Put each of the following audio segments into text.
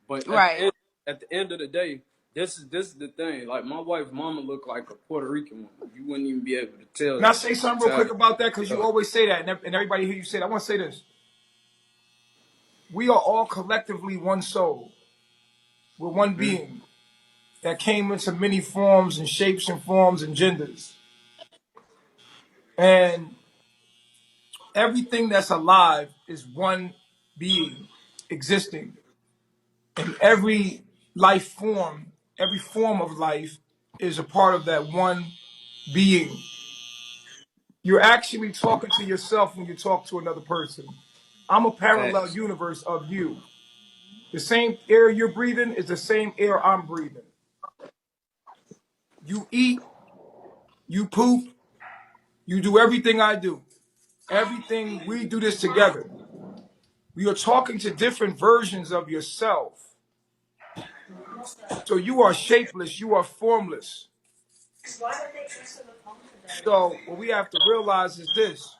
But Right. at the end of the day, this is the thing. Like my wife's mama looked like a Puerto Rican woman. You wouldn't even be able to tell Can I that say she was something real quick Italian. about that? Because you always say that, and everybody hear you say that. I want to say this. We are all collectively one soul. We're one Mm-hmm. being that came into many forms and shapes and forms and genders. And everything that's alive is one being existing. And every form of life is a part of that one being. You're actually talking to yourself when you talk to another person. I'm a parallel Facts. universe of you. The same air you're breathing is the same air I'm breathing. You eat, you poop, you do everything I do. Everything, we do this together. We are talking to different versions of yourself. So you are shapeless, you are formless. So what we have to realize is this.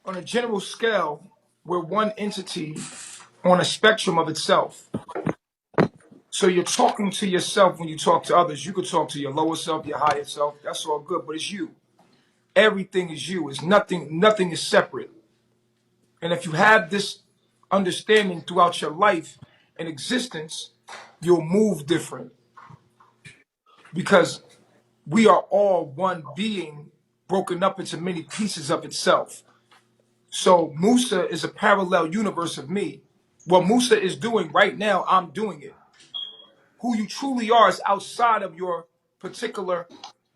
On a general scale, we're one entity on a spectrum of itself. So you're talking to yourself when you talk to others. You could talk to your lower self, your higher self. That's all good, but it's you. Everything is you. It's nothing is separate. And if you have this understanding throughout your life and existence, you'll move different because we are all one being broken up into many pieces of itself. So Musa is a parallel universe of me. What Musa is doing right now, I'm doing it. Who you truly are is outside of your particular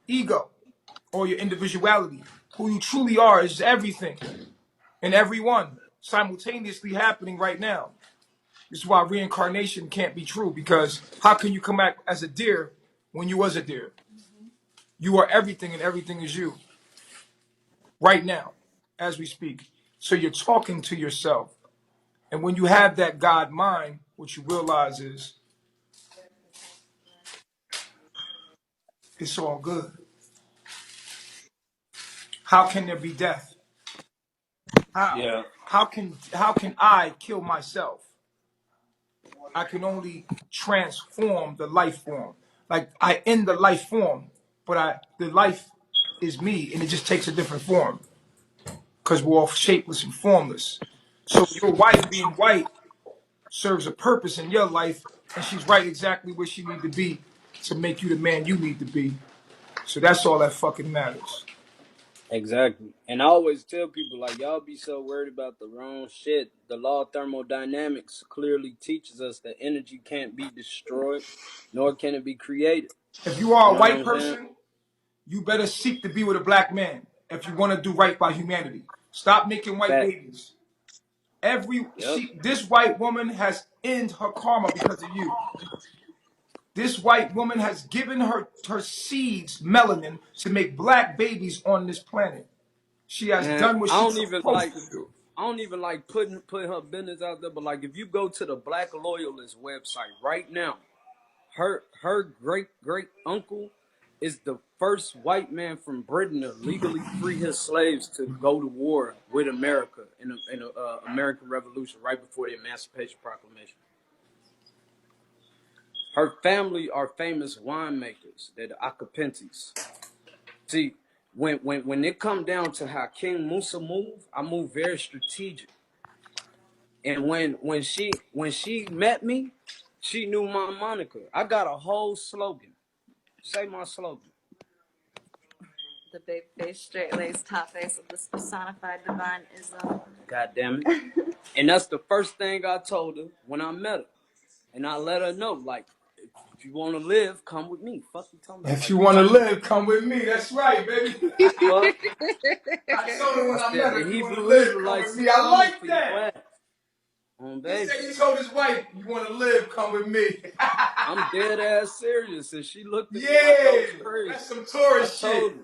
ego or your individuality. Who you truly are is everything and everyone simultaneously happening right now. This is why reincarnation can't be true, because how can you come back as a deer when you was a deer? You are everything and everything is you right now as we speak. So you're talking to yourself. And when you have that God mind, what you realize is it's all good. How can there be death? How? Yeah. How can I kill myself? I can only transform the life form. Like I end the life form, but the life is me and it just takes a different form because we're all shapeless and formless. So your wife being white serves a purpose in your life, and she's right exactly where she need to be to make you the man you need to be. So that's all that fucking matters. Exactly. And I always tell people, like, y'all be so worried about the wrong shit. The law of thermodynamics clearly teaches us that energy can't be destroyed, nor can it be created. If you You are a know what white I'm saying? person, you better seek to be with a black man if you want to do right by humanity. Stop making white Fact. babies. Yep. This white woman has ended her karma because of you. This white woman has given her seeds melanin to make black babies on this planet. She has Man, done what I she's don't even supposed like to do. I don't even like put her business out there, but like if you go to the Black Loyalist website right now, her great uncle is the first white man from Britain to legally free his slaves to go to war with America in the American Revolution right before the Emancipation Proclamation. Her family are famous winemakers. They're the Acapentis. See, when it come down to how King Musa move, I move very strategic. And when she met me, she knew my moniker. I got a whole slogan. Say my slogan. The big face, straight laced, top face of this personified divine ism. God damn it. And that's the first thing I told her when I met her. And I let her know, like, if you want to live, come with me. Fuck you talking about? If Like, you you want to talking live, come with me. That's right, baby. fuck? I told her I when I said met her, the if you want Hebrew to live, come Israelites with is me. I coming like for your that. ass. He Baby. said he told his wife, you want to live, come with me. I'm dead ass serious. And she looked at me like I Yeah, was crazy. that's some I tourist shit. told her.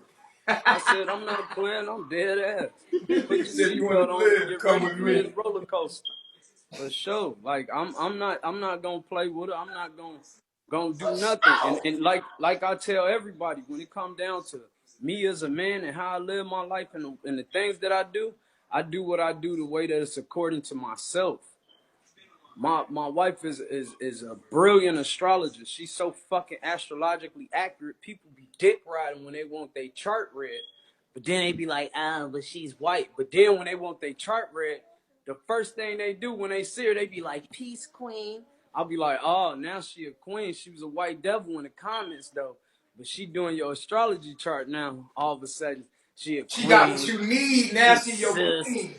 I said, I'm not playing, I'm dead ass. He Put your said, you want seatbelt to on and live, get come ready with for this me. roller coaster. For sure. Like I'm not gonna play with her. I'm not gonna do nothing. And like I tell everybody, when it comes down to me as a man and how I live my life and the things that I do what I do the way that it's according to myself. My wife is a brilliant astrologer. She's so fucking astrologically accurate. People be dick riding when they want their chart read, but then they be like, but she's white. But then when they want their chart read, the first thing they do when they see her, they be like, peace, queen. I'll be like, oh, now she a queen. She was a white devil in the comments though, but she doing your astrology chart now. All of a sudden, she a queen. She got what you need. Now she your sis. queen.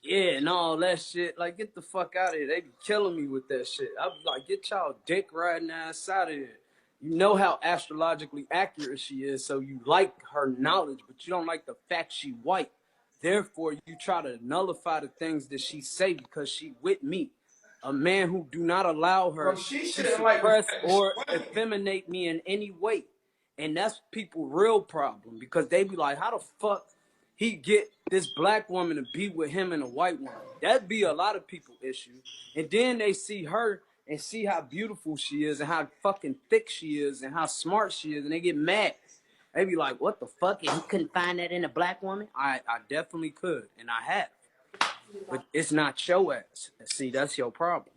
Yeah, and all that shit. Like, get the fuck out of here. They be killing me with that shit. I be like, get y'all dick riding ass out of here. You know how astrologically accurate she is, so you like her knowledge, but you don't like the fact she white. Therefore, you try to nullify the things that she say because she with me. A man who do not allow her Well, she to shouldn't like suppress the or fact she effeminate me in any way. And that's people real problem because they be like, how the fuck he get this black woman to be with him and a white woman? That'd be a lot of people issue. And then they see her and see how beautiful she is and how fucking thick she is and how smart she is, and they get mad. They be like, what the fuck? And he couldn't find that in a black woman? I definitely could, and I have. But it's not your ass. See, that's your problem.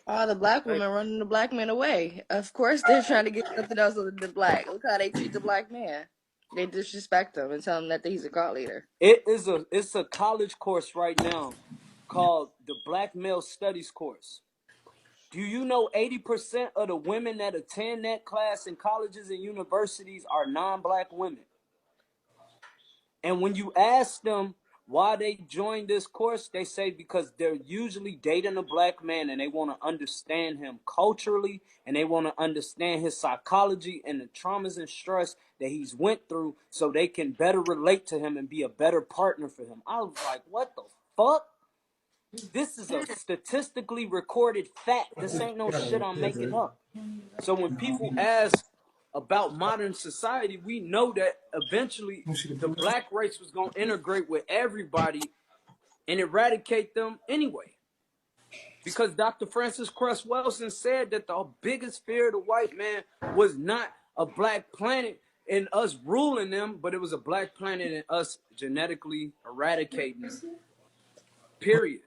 All the black women running the black men away. Of course, they're trying to get something else other than black. Look how they treat the black man. They disrespect him and tell him that he's a cult leader. It's a college course right now called the Black Male Studies course. Do you know 80% of the women that attend that class in colleges and universities are non-black women? And when you ask them why they joined this course, they say because they're usually dating a black man and they want to understand him culturally and they want to understand his psychology and the traumas and stress that he's went through so they can better relate to him and be a better partner for him. I was like, what the fuck? This is a statistically recorded fact. This ain't no shit I'm making up. So when people ask about modern society, we know that eventually the black race was going to integrate with everybody and eradicate them anyway. Because Dr. Francis Cress Welsing said that the biggest fear of the white man was not a black planet and us ruling them, but it was a black planet and us genetically eradicating them. Period.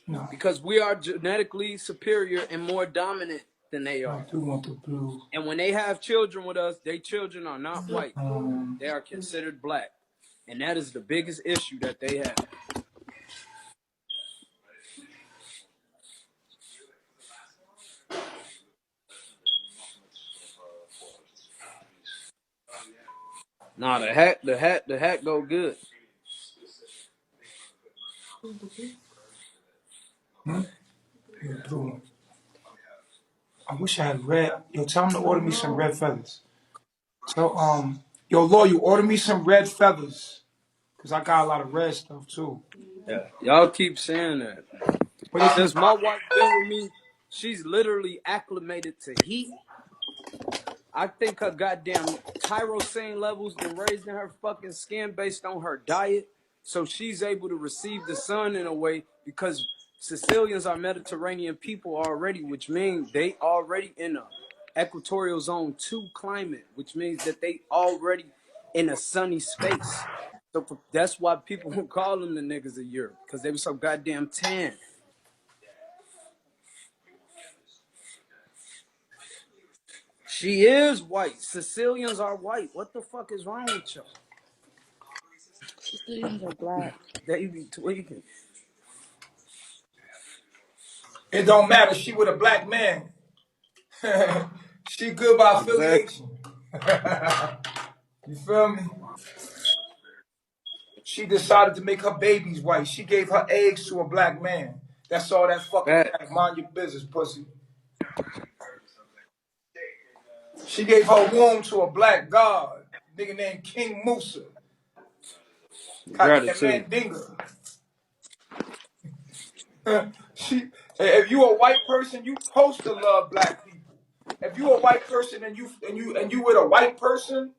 No. Because we are genetically superior and more dominant than they are. I do want the blue. And when they have children with us, their children are not white. They are considered black. And that is the biggest issue that they have. Nah, the hat go good. Blue. I wish I had red. Yo, tell him to order me some red feathers. So, yo, Law, you order me some red feathers. Because I got a lot of red stuff, too. Yeah. Y'all keep saying that. Since my wife been with me, she's literally acclimated to heat. I think her goddamn tyrosine levels been raised in her fucking skin based on her diet. So she's able to receive the sun in a way because Sicilians are Mediterranean people already, which means they already in a equatorial zone 2 climate, which means that they already in a sunny space. So that's why people call them the niggas of Europe, because they were so goddamn tan. She is white. Sicilians are white. What the fuck is wrong with y'all? Sicilians are black. They be tweaking. It don't matter. She with a black man. She good by affiliation. You feel me? She decided to make her babies white. She gave her eggs to a black man. That's all that fucking matters. Mind your business, pussy. She gave her womb to a black god, nigga named King Musa. Gratitude. If you a white person, you supposed to love black people. If you a white person and you with a white person,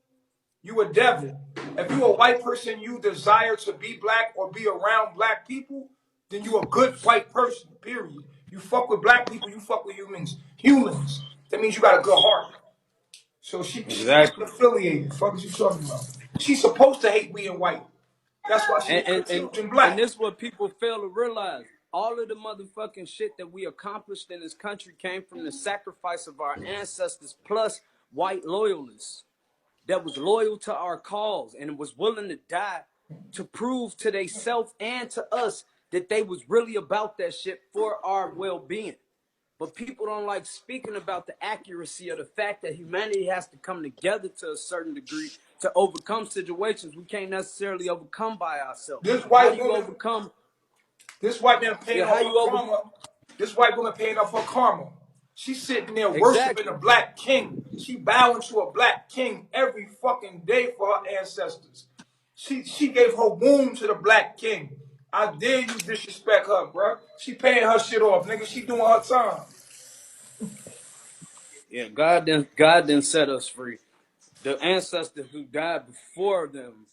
you a devil. If you a white person, you desire to be black or be around black people, then you a good white person. Period. You fuck with black people, you fuck with humans. Humans. That means you got a good heart. So she's affiliated. Fuck is you talking about? She's supposed to hate being white. That's why she's in black. And this is what people fail to realize. all of the motherfucking shit that we accomplished in this country came from the sacrifice of our ancestors plus white loyalists that was loyal to our cause and was willing to die to prove to theyself and to us that they was really about that shit for our well-being. But people don't like speaking about the accuracy of the fact that humanity has to come together to a certain degree to overcome situations we can't necessarily overcome by ourselves. This How white you woman, overcome? this white man paying Yeah, off how her you over? karma. This white woman paying off her karma. She's sitting there worshiping Exactly. a black king. She bowing to a black king every fucking day for her ancestors. She gave her womb to the black king. I dare you disrespect her, bro. She paying her shit off, nigga. She doing her time. Yeah, God didn't set us free. The ancestors who died before them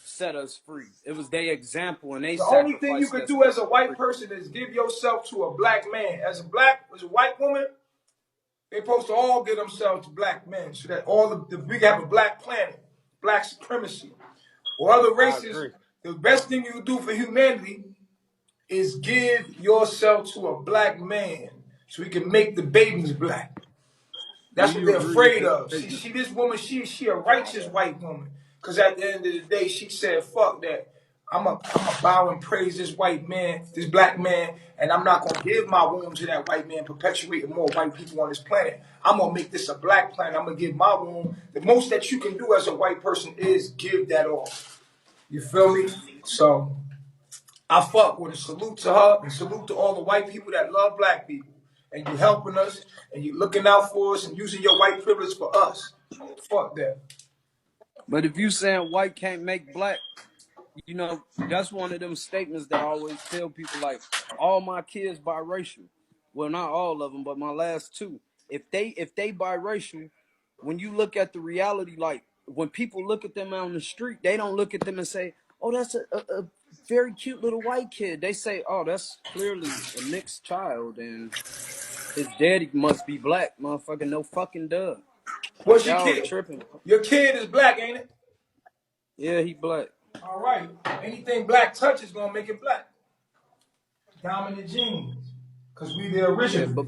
set us free. It was their example and they The only thing you sacrificed could that do set as a us white free. person is give yourself to a black man. As a white woman, they're supposed to all give themselves to black men so that we have a black planet, black supremacy. Or other I races, agree. the best thing you can do for humanity is give yourself to a black man so he can make the babies black. Do That's what you they're agree with afraid this of. statement? See this woman, she a righteous white woman. Because at the end of the day, she said, fuck that. I'm a bow and praise this white man, this black man, and I'm not going to give my womb to that white man, perpetuating more white people on this planet. I'm going to make this a black planet. I'm going to give my womb. The most that you can do as a white person is give that off. You feel me? So I fuck with a salute to her and salute to all the white people that love black people. And you helping us and you looking out for us and using your white privilege for us. Fuck that. But if you saying white can't make black, you know, that's one of them statements that I always tell people like, all my kids biracial. Well, not all of them, but my last two. If they biracial, when you look at the reality, like when people look at them out on the street, they don't look at them and say, oh, that's a very cute little white kid. They say, oh, that's clearly a mixed child and his daddy must be black. Motherfucker, no fucking duh. What's your Y'all kid? tripping. Your kid is black, ain't it? Yeah, he black. All right. Anything black touches gonna make it black. Dominant genes. Because we the Yeah, original.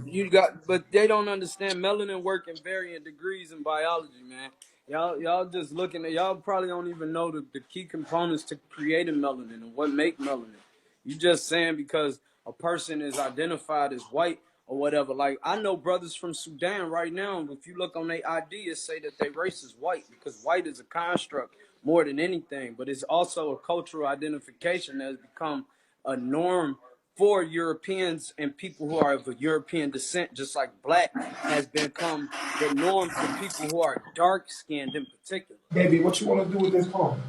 but they don't understand melanin work in varying degrees in biology, man. Y'all just looking at y'all probably don't even know the key components to creating melanin and what make melanin. You just saying because a person is identified as white or whatever. Like I know brothers from Sudan right now. If you look on their ID, it say that their race is white because white is a construct more than anything. But it's also a cultural identification that has become a norm for Europeans and people who are of European descent, just like black has become the norm for people who are dark skinned in particular. Baby, what you want to do with this phone?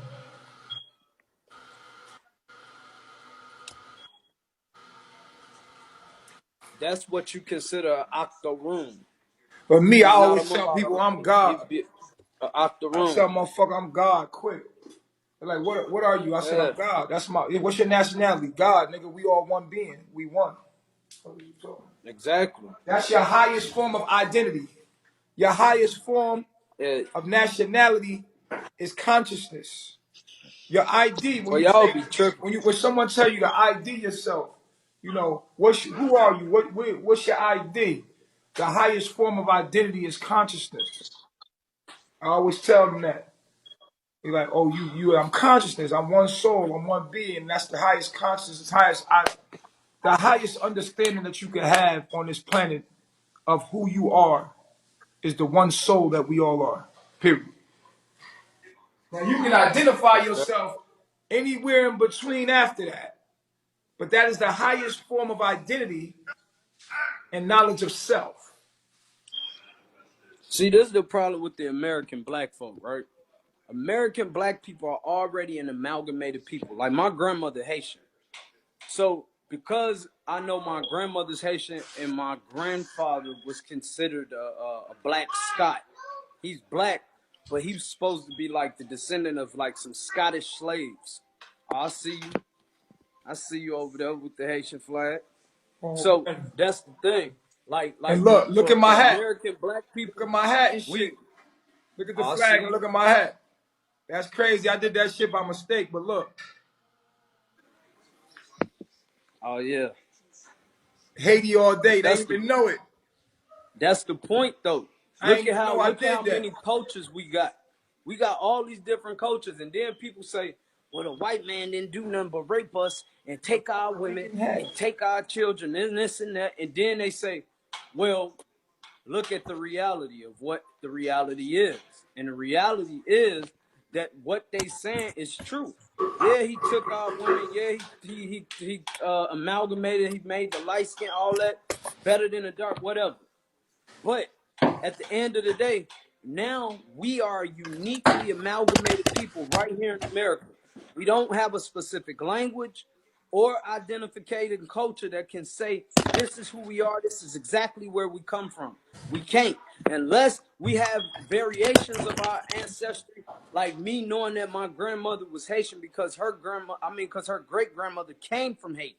That's what you consider an octoroon. But me, I He's not a always tell people mulatto. I'm He's God. an I tell octoroon. motherfucker I'm God quick. They're like, what are you? I said, I'm Yeah, God. That's what's your nationality? God, nigga, we all one being. We one. exactly. That's your highest form of identity. Your highest form Yeah. of nationality is consciousness. Your ID, Well, y'all be tripping. when someone tell you to ID yourself, you know, who are you? What's your ID? The highest form of identity is consciousness. I always tell them that. You're like, oh, I'm consciousness. I'm one soul. I'm one being. That's the highest consciousness, the highest understanding that you can have on this planet of who you are is the one soul that we all are. Period. Now you can identify yourself anywhere in between after that, but that is the highest form of identity and knowledge of self. See, this is the problem with the American black folk, right? American black people are already an amalgamated people. Like my grandmother Haitian. So because I know my grandmother's Haitian and my grandfather was considered a black Scot. He's black, but he was supposed to be like the descendant of like some Scottish slaves. I see you. I see you over there with the Haitian flag. So that's the thing. Like And look at my for hat. American black Look at people, my hat and we shit. Look at the I flag see and you. look at my hat. That's crazy. I did that shit by mistake, but look. Oh yeah. Haiti all day. They That's didn't even know it. That's the point, though. I ain't even know I Look at how did that. many cultures we got. We got all these different cultures, and then people say, "Well, the white man didn't do nothing but rape us and take our women and take our children and this and that," and then they say, "Well, look at the reality of what the reality is, and the reality is that what they saying is true. Yeah, he took our women. Yeah, he amalgamated. He made the light skin, all that better than the dark, whatever." But at the end of the day, now we are a uniquely amalgamated people right here in America. We don't have a specific language or identification culture that can say, this is who we are, this is exactly where we come from. We can't, unless we have variations of our ancestry, like me knowing that my grandmother was Haitian because her great grandmother came from Haiti.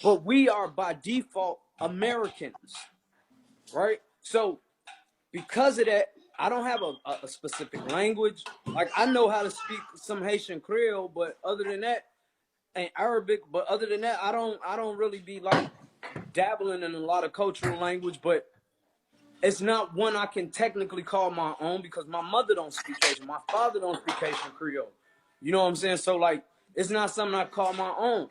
But we are by default Americans. Right? So because of that, I don't have a specific language. Like I know how to speak some Haitian Creole, but other than that, and Arabic, but other than that, I don't really be like dabbling in a lot of cultural language, but it's not one I can technically call my own because my mother don't speak Haitian, my father don't speak Haitian Creole. You know what I'm saying? So like it's not something I call my own.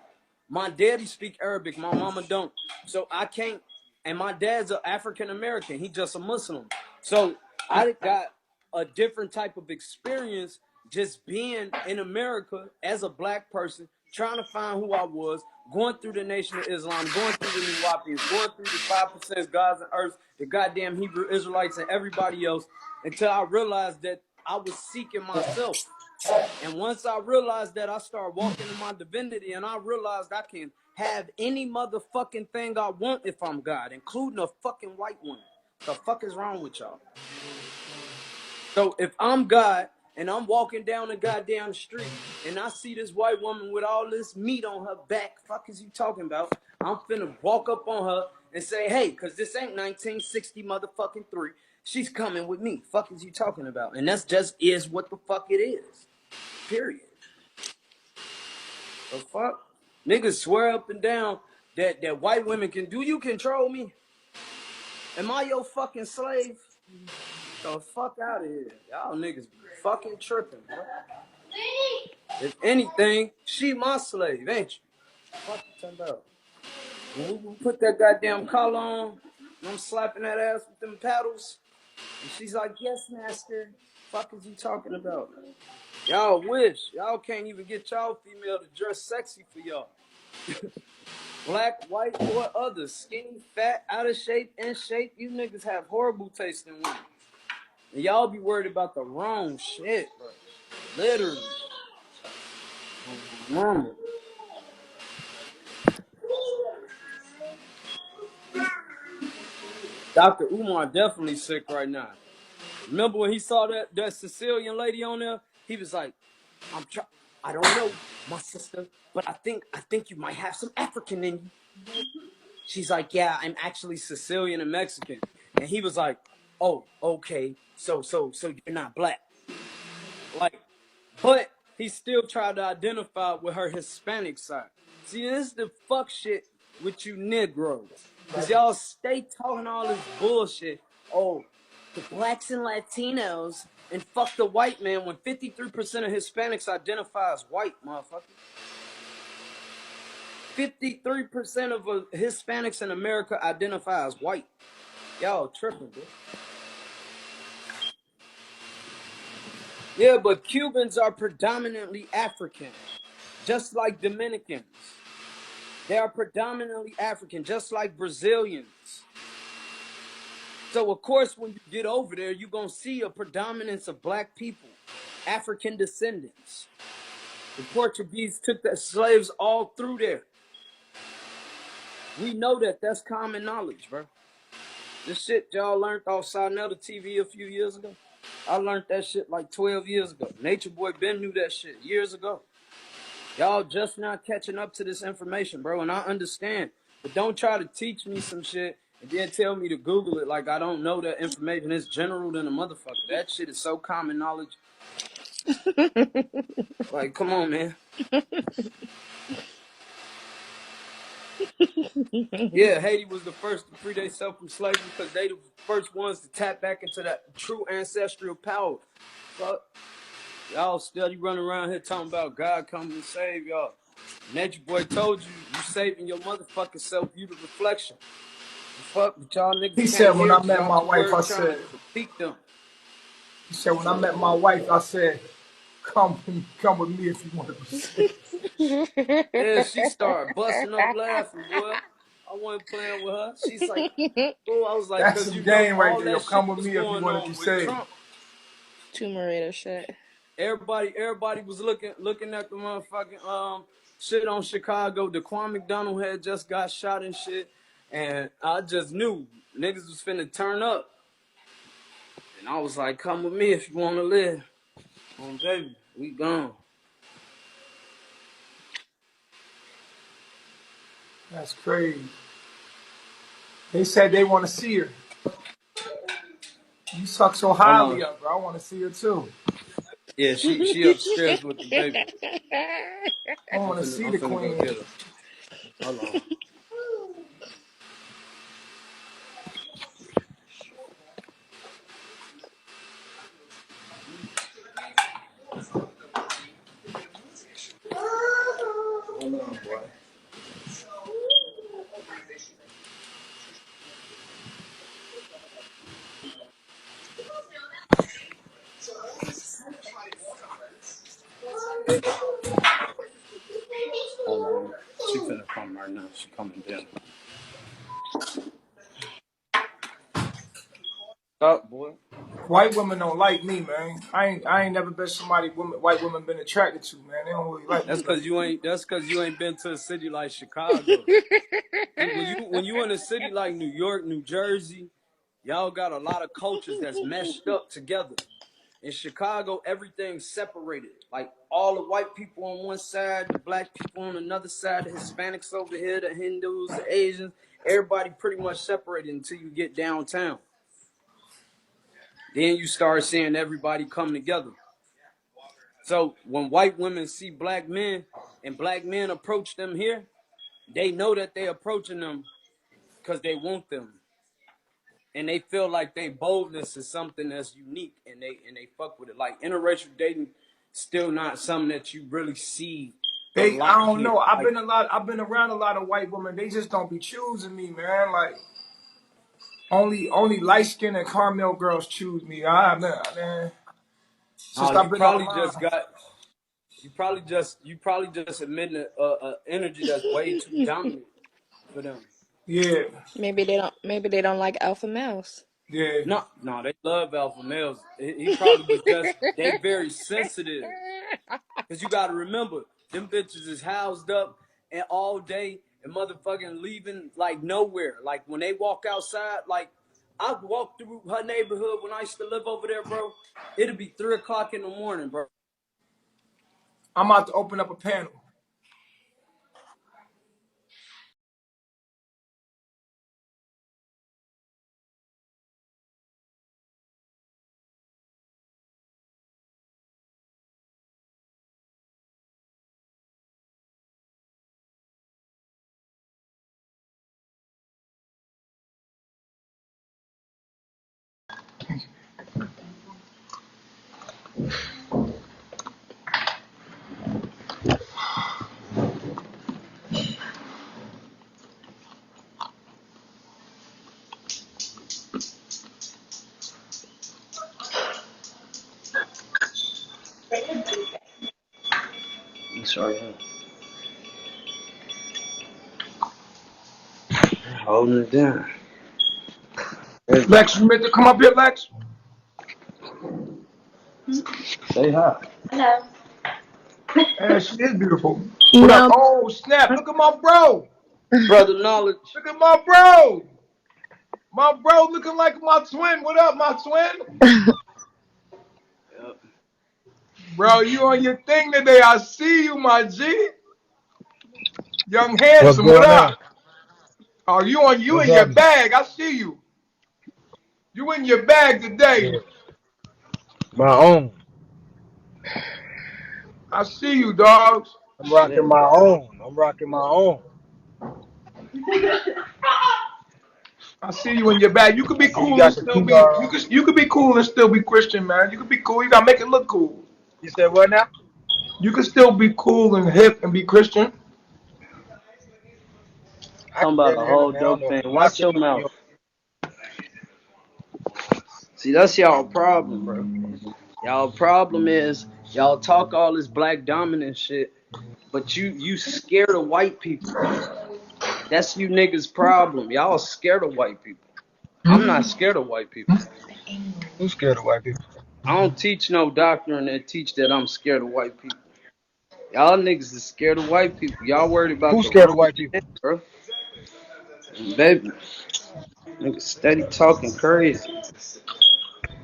My daddy speak Arabic, my mama don't. So I can't, and my dad's an African American. He just a Muslim. So I got a different type of experience just being in America as a black person, trying to find who I was, going through the Nation of Islam, going through the Nuwapians, going through the 5% gods and earth, the goddamn Hebrew Israelites and everybody else, until I realized that I was seeking myself. And once I realized that, I started walking in my divinity, and I realized I can have any motherfucking thing I want if I'm God, including a fucking white woman. The fuck is wrong with y'all? So if I'm God and I'm walking down the goddamn street and I see this white woman with all this meat on her back, fuck is you talking about? I'm finna walk up on her and say, hey, cause this ain't 1960 motherfucking 3. She's coming with me. Fuck is you talking about? And that's just is what the fuck it is. Period. The fuck? Niggas swear up and down that white women can do you control me? Am I your fucking slave? The fuck out of here. Y'all niggas be fucking tripping, bro. If anything, she my slave, ain't you? Fuck you talking about? When we put that goddamn collar on, and I'm slapping that ass with them paddles, and she's like, yes, master. Fuck is you talking about? Y'all wish. Y'all can't even get y'all female to dress sexy for y'all. Black, white, or others. Skinny, fat, out of shape, in shape. You niggas have horrible taste in women. And y'all be worried about the wrong shit, bro. Literally. Mama. Dr. Umar definitely sick right now. Remember when he saw that Sicilian lady on there? He was like, I don't know, my sister, but I think you might have some African in you. She's like, yeah, I'm actually Sicilian and Mexican. And he was like, oh, okay, so you're not black. Like, but he still tried to identify with her Hispanic side. See, this is the fuck shit with you Negroes. Because y'all stay talking all this bullshit. Oh, the blacks and Latinos, and fuck the white man when 53% of Hispanics identify as white, motherfucker. 53% of Hispanics in America identify as white. Y'all tripping, bro. Yeah, but Cubans are predominantly African, just like Dominicans. They are predominantly African, just like Brazilians. So, of course, when you get over there, you're going to see a predominance of black people, African descendants. The Portuguese took the slaves all through there. We know that. That's common knowledge, bro. This shit y'all learned off Sinetta TV a few years ago. I learned that shit like 12 years ago. Nature Boy Ben knew that shit years ago. Y'all just not catching up to this information, bro, and I understand. But don't try to teach me some shit and then tell me to Google it like I don't know that information. It's general than a motherfucker. That shit is so common knowledge. Like, come on, man. Yeah, Haiti was the first to free themselves from slavery because they the first ones to tap back into that true ancestral power. Fuck. Y'all steady running around here talking about God coming to save y'all. Nature Boy told you, you saving your motherfucking self, you the reflection. The fuck, but y'all He niggas said can't when hear I because met y'all my too wife, I worried trying to said, critique them. he said when I met my wife, I said, come with me if you want to be saved. Yeah, she started busting up laughing, boy. I wasn't playing with her. She's like, oh, I was like, That's because some you know game right all there. Yo, that shit come with was me if you going want to be on with saved. Trump. Tumor shit. Everybody was looking at the motherfucking shit on Chicago. Daquan McDonald had just got shot and shit, and I just knew niggas was finna turn up, and I was like, "Come with me if you want to live." Baby, we gone. That's crazy. They said they want to see her. You suck so Hold on. highly up, bro. I want to see her too. Yeah, she upstairs with the baby. I want to see I'm the finna go queen. get her. Hold on. Hold on, boy. Hold on. She finna come right now. She coming down. Stop, boy. White women don't like me, man. I ain't never been somebody white women been attracted to, man. They don't really like me. That's cause you ain't been to a city like Chicago. See, when you in a city like New York, New Jersey, y'all got a lot of cultures that's meshed up together. In Chicago, everything's separated. Like all the white people on one side, the black people on another side, the Hispanics over here, the Hindus, the Asians. Everybody pretty much separated until you get downtown. Then you start seeing everybody come together. So when white women see black men and black men approach them here, they know that they approaching them because they want them. And they feel like their boldness is something that's unique, and they fuck with it. Like interracial dating, still not something that you really see a I lot don't here. know. I've Like, been around a lot of white women. They just don't be choosing me, man. Like only light skinned and Carmel girls choose me. Man. Since I've you been probably online. just got, you probably just admitting a energy that's way too dominant for them. Yeah. Maybe they don't like alpha males. Yeah. No, they love alpha males. He probably was just they very sensitive. Cause you gotta remember, them bitches is housed up and all day and motherfucking leaving like nowhere. Like when they walk outside, like I walked through her neighborhood when I used to live over there, bro. It'd be 3 o'clock in the morning, bro. I'm about to open up a panel. Sorry, holding it down. Lex, you meant to come up here, Lex? Say hi. Hello. Yeah, she is beautiful. What up? No. Oh, snap. Look at my bro. Brother Knowledge. Look at my bro. My bro looking like my twin. What up, my twin? Yep. Bro, you on your thing today. I see you, my G. Young What's handsome, what going up? on? Oh, you What's in your happening? bag. I see you. You in your bag today. Yeah. My own. I see you, dogs. I'm rocking my own. I'm rocking my own. I see you in your bag. You could be I see you cool and got the still be PR. you could be cool and still be Christian, man. You could be cool. You gotta make it look cool. You said what now? You can still be cool and hip and be Christian. I Talking can about barely a hear whole nothing. I don't dope know if thing. the Watch doctor your put me mouth. See, that's y'all problem, bro. Y'all problem is y'all talk all this black dominant shit, but you scared of white people. That's you niggas' problem. Y'all scared of white people. I'm not scared of white people. Who's scared of white people? I don't teach no doctrine that teach that I'm scared of white people. Y'all niggas is scared of white people. Y'all worried about Who's the scared of wrong white people? shit, bro. Baby, niggas steady talking crazy.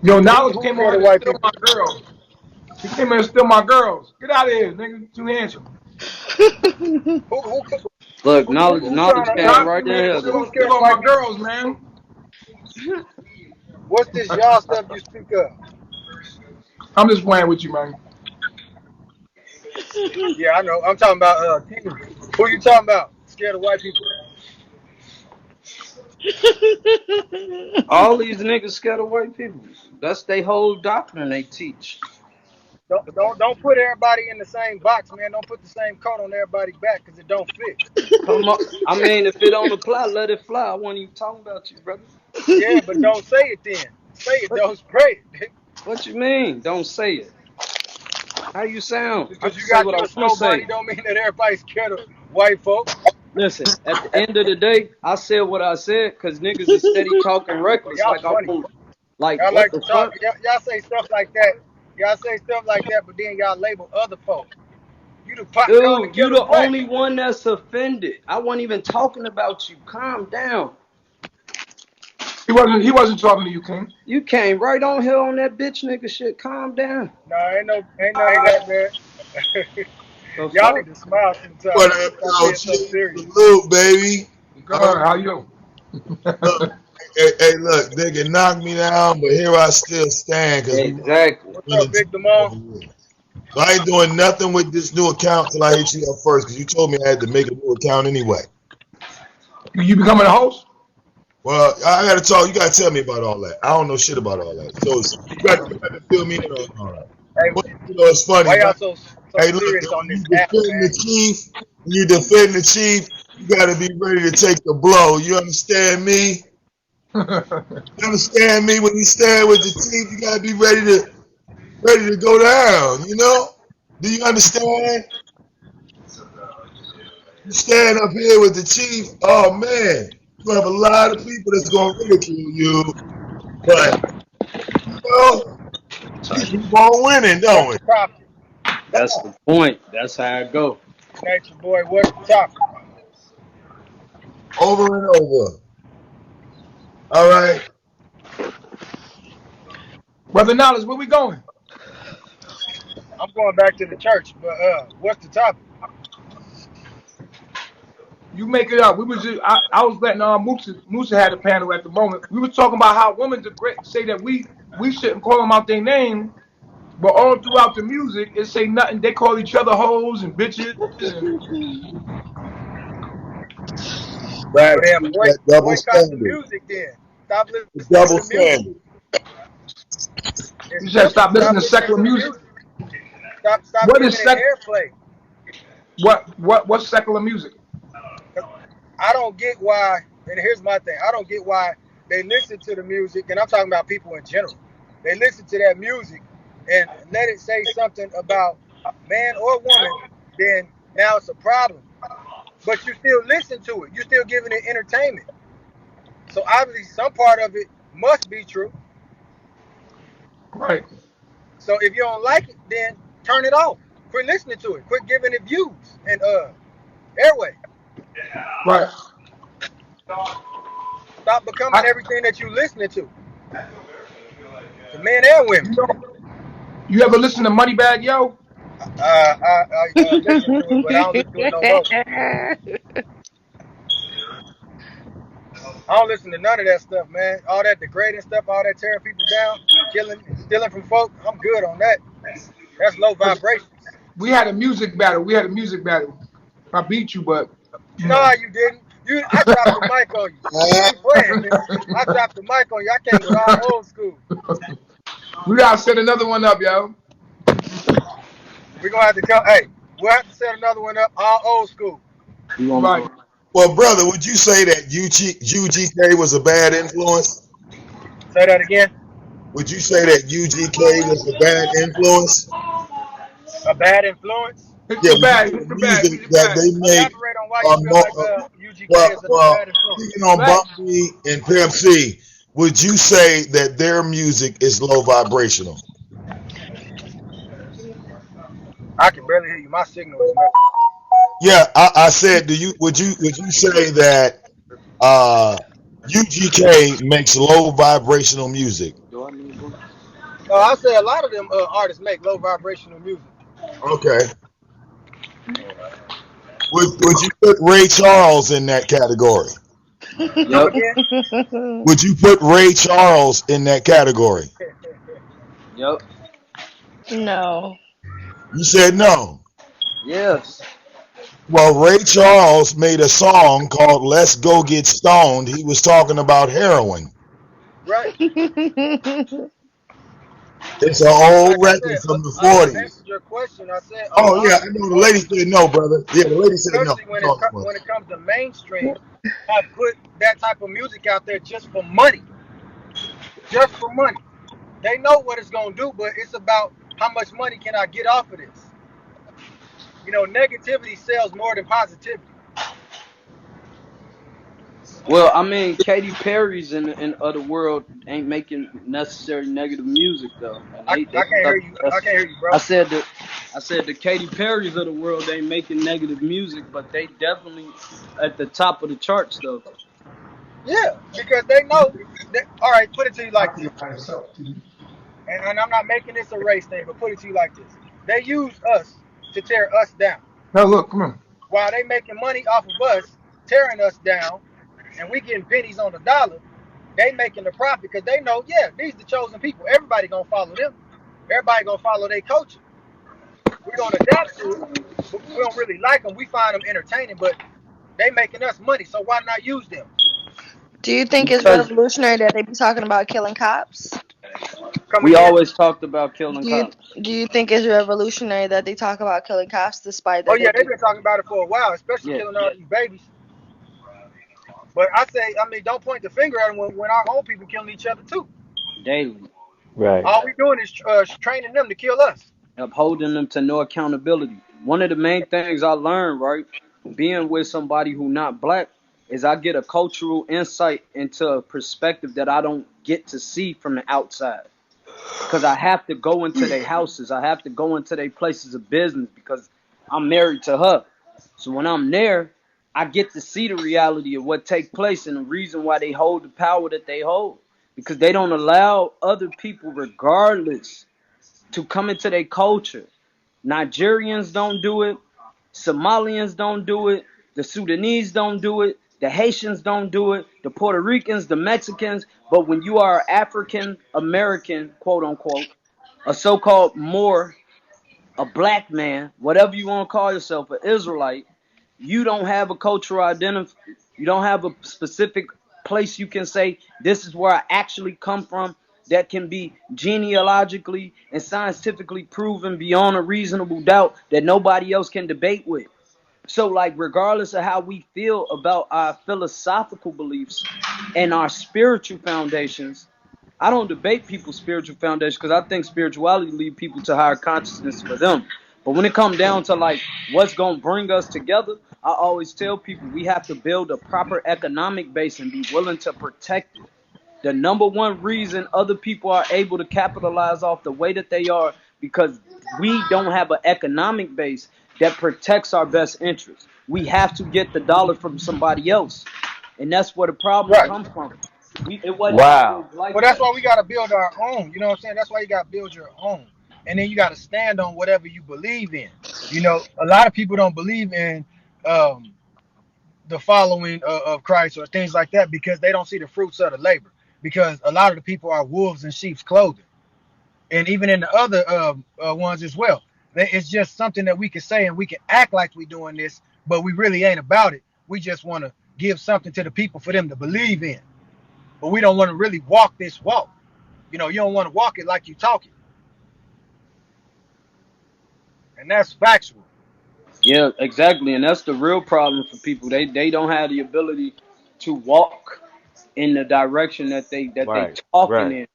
Yo, Knowledge Who's came scared on of here to white steal people? my girls. He came here to steal my girls. Get out of here, nigga. Too handsome. Who Look, knowledge, who's trying knowledge to came Y'all right came in here to here. steal, who's steal scared of all white my people? girls, man. What's this y'all stuff you speak of? I'm just playing with you, man. Yeah, I know. I'm talking about King. Who you talking about? Scared of white people? All these niggas scared of white people. That's they whole doctrine they teach. Don't put everybody in the same box, man. Don't put the same coat on everybody's back because it don't fit. Come on. I mean, if it don't apply, let it fly. I wasn't even talking about you, brother. Yeah, but don't say it then. Say it, What, don't spray it. what you mean? Don't say it. How you sound? I Because can you say got what I your want to snow bunny say. don't mean that everybody's scared of white folk. Listen, at the end of the day, I said what I said because niggas is steady talking Well, reckless. y'all Like I funny. won't. Like Y'all what like to the talk. fuck? Y'all say stuff like that. Y'all say stuff like that, but then y'all label other folk. You the pot calling the Dude, you kettle the black. only one that's offended. I wasn't even talking about you. Calm down. He wasn't talking to you, King. You came right on here on that bitch nigga shit. Calm down. Nah, ain't none of that, man. The Y'all need fuck? to smile sometime, What man. up, Stop y'all? being so Chief? serious. Salute, baby. Good. How you? Look, hey, look, they can knock me down, but here I still stand because we Exactly. What's up, running Big team Damone? over here. So I ain't doing nothing with this new account till I hit you up first because you told me I had to make a new account anyway. You becoming a host? Well, I got to talk. You got to tell me about all that. I don't know shit about all that. So you got to fill me in on all that. Hey, But you know, it's funny, why y'all right? so Hey, look, serious on when this you app, defend man? the chief, you got to be ready to take the blow. You understand me? You understand me? When you stand with the chief, you gotta be ready to go down. You know? Do you understand? You stand up here with the chief. Oh man, you have a lot of people that's gonna ridicule you, but you know we keep on winning, don't What's we? the topic? That's the point. That's how it go. Nature boy, what's the topic? Over and over. All right. Brother Knowledge, where we going? I'm going back to the church, but what's the topic? You make it up. We was just, I was letting Musa had a panel at the moment. We were talking about how women say that we shouldn't call them out their name, but all throughout the music it say nothing. They call each other hoes and bitches and Right. Well, then That double boycott the standard. music then. Stop The listening to double the music. standard. It's you said simple. stop Stop listening to listening secular to the music. music. Stop What giving is it airplay. what's secular music? 'Cause I don't get why, and here's my thing. I don't get why they listen to the music, and I'm talking about people in general. They listen to that music and let it say something about man or woman, then now it's a problem. But you still listen to it. You're still giving it entertainment. So obviously some part of it must be true. Right. So if you don't like it, then turn it off. Quit listening to it. Quit giving it views and airway. Right. Stop becoming I, everything that you listening to men and women. you know, you ever listen to Moneybag Yo? I listen to it, but I don't listen to it no more. I don't listen to none of that stuff, man. All that degrading stuff, all that tearing people down, killing and stealing from folk. I'm good on that. That's low vibrations. We had a music battle. I beat you, but you No, know. you didn't. I dropped the mic on you. You ain't playing. I dropped the mic on you. I came with all old school. We gotta set another one up, yo. We're gonna have to come. Hey, we'll have to set another one up, all old school. You want Right. me? Well, brother, would you say that UGK was a bad influence? Say that again. Would you say that UGK was a bad influence? A bad influence. Hit Yeah, the would you bag, say the hit the bag, hit music the that bag. they make Elaborate on why you are feel like UGK is a well, bad influence. speaking on Right. Bumpy and Pimp C, would you say that their music is low vibrational? I can barely hear you. My signal is messed. Yeah, I said, would you say that UGK makes low vibrational music? Do I need one? I say a lot of them artists make low vibrational music. Okay. Would you put Ray Charles in that category? Come Yep. again? Would you put Ray Charles in that category? Yep. No. You said no. Yes. Well, Ray Charles made a song called Let's Go Get Stoned. He was talking about heroin. Right. It's an Like old I record said, from the I just 40s. answered your question. I said a Oh, yeah, lot I of know. these The lady artists, said no, brother. Yeah, the lady said no. especially when it comes to mainstream, have put that type of music out there just for money. Just for money. They know what it's gonna do, but it's about how much money can I get off of this. Negativity sells more than positivity. Well, I mean, Katy Perry's in other world ain't making necessary negative music though, and I they can't hear you. I that's. can't hear you, bro. I said the Katy Perry's of the world ain't making negative music, but they definitely at the top of the charts though. Yeah, because they know that. All right, put it to you like this, By himself. and I'm not making this a race thing, but put it to you like this: they use us to tear us down, Now look, come on. while they making money off of us tearing us down, and we getting pennies on the dollar. They making the profit because they know, yeah, these the chosen people. Everybody gonna follow them. Everybody gonna follow their culture. We're gonna adapt to it, but we don't really like them. We find them entertaining, but they making us money, so why not use them? Do you think it's Because revolutionary that they be talking about killing cops? Come we again? always talked about killing Do you cops. do you think it's revolutionary that they talk about killing cops despite Oh that they yeah, they've do? been talking about it for a while, especially Yeah, killing all these babies. But I say, don't point the finger at them when our own people killing each other too. daily, Right. All we doing is training them to kill us. upholding them to no accountability. One of the main things I learned, right, being with somebody who not black, is I get a cultural insight into a perspective that I don't get to see from the outside. Because I have to go into their houses, I have to go into their places of business because I'm married to her. So when I'm there, I get to see the reality of what take place and the reason why they hold the power that they hold. Because they don't allow other people, regardless, to come into their culture. Nigerians don't do it. Somalians don't do it. The Sudanese don't do it. The Haitians don't do it. The Puerto Ricans, the Mexicans. But when you are African American, quote unquote, a so-called Moor, a black man, whatever you want to call yourself, an Israelite, you don't have a cultural identity. You don't have a specific place you can say, this is where I actually come from, that can be genealogically and scientifically proven beyond a reasonable doubt that nobody else can debate with. So, like, regardless of how we feel about our philosophical beliefs and our spiritual foundations, I don't debate people's spiritual foundation because I think spirituality lead people to higher consciousness for them. But when it comes down to like what's gonna bring us together, I always tell people we have to build a proper economic base and be willing to protect it. The number one reason other people are able to capitalize off the way that they are because we don't have an economic base that protects our best interests. We have to get the dollar from somebody else, and that's where the problem Right. comes from. It wasn't always Wow. like Well, that's that. why we got to build our own. You know what I'm saying? That's why you got to build your own. And then you got to stand on whatever you believe in. A lot of people don't believe in um, the following of Christ or things like that because they don't see the fruits of the labor. Because a lot of the people are wolves in sheep's clothing. And even in the other ones as well. It's just something that we can say and we can act like we're doing this, but we really ain't about it. We just want to give something to the people for them to believe in. But we don't want to really walk this walk. You know, you don't want to walk it like you talk it. And that's factual. Yeah, exactly, and that's the real problem for people. They don't have the ability to walk in the direction that they Right, talking right, in,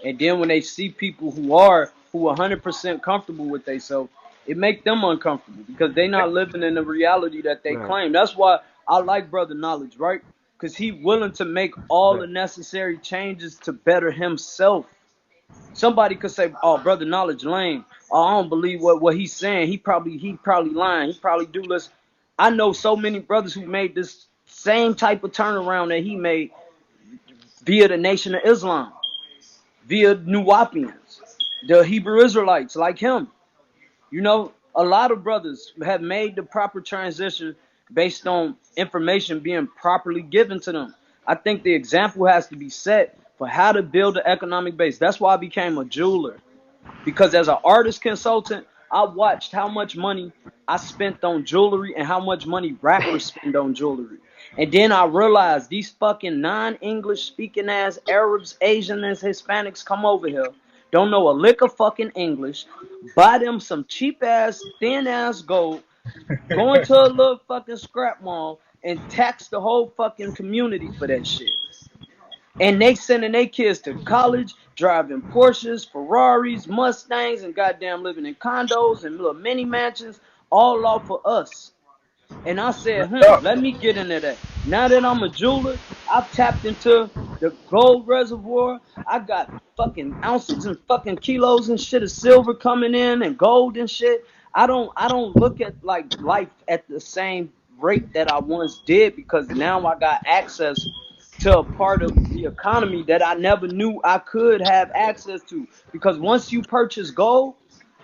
and then when they see people who are 100% comfortable with themselves, it make them uncomfortable because they not living in the reality that they right, claim. That's why I like Brother Knowledge, right? Because he willing to make all the right. necessary changes to better himself. Somebody could say, "Oh, Brother Knowledge lame. Oh, I don't believe what he's saying. He probably lying. He probably do this." I know so many brothers who made this same type of turnaround that he made via the Nation of Islam, via New Wapians, the Hebrew Israelites like him. You know, a lot of brothers have made the proper transition based on information being properly given to them. I think the example has to be set for how to build an economic base. That's why I became a jeweler. Because as an artist consultant, I watched how much money I spent on jewelry and how much money rappers spend on jewelry. And then I realized these fucking non-English speaking ass Arabs, Asians, and Hispanics come over here, don't know a lick of fucking English, buy them some cheap ass, thin ass gold, go into a little fucking scrap mall and tax the whole fucking community for that shit. And they sending their kids to college, driving Porsches, Ferraris, Mustangs, and goddamn living in condos and little mini mansions, all off of us. And I said, let me get into that. Now that I'm a jeweler, I've tapped into the gold reservoir. I got fucking ounces and fucking kilos and shit of silver coming in and gold and shit. I don't look at like life at the same rate that I once did because now I got access to a part of the economy that I never knew I could have access to. Because once you purchase gold,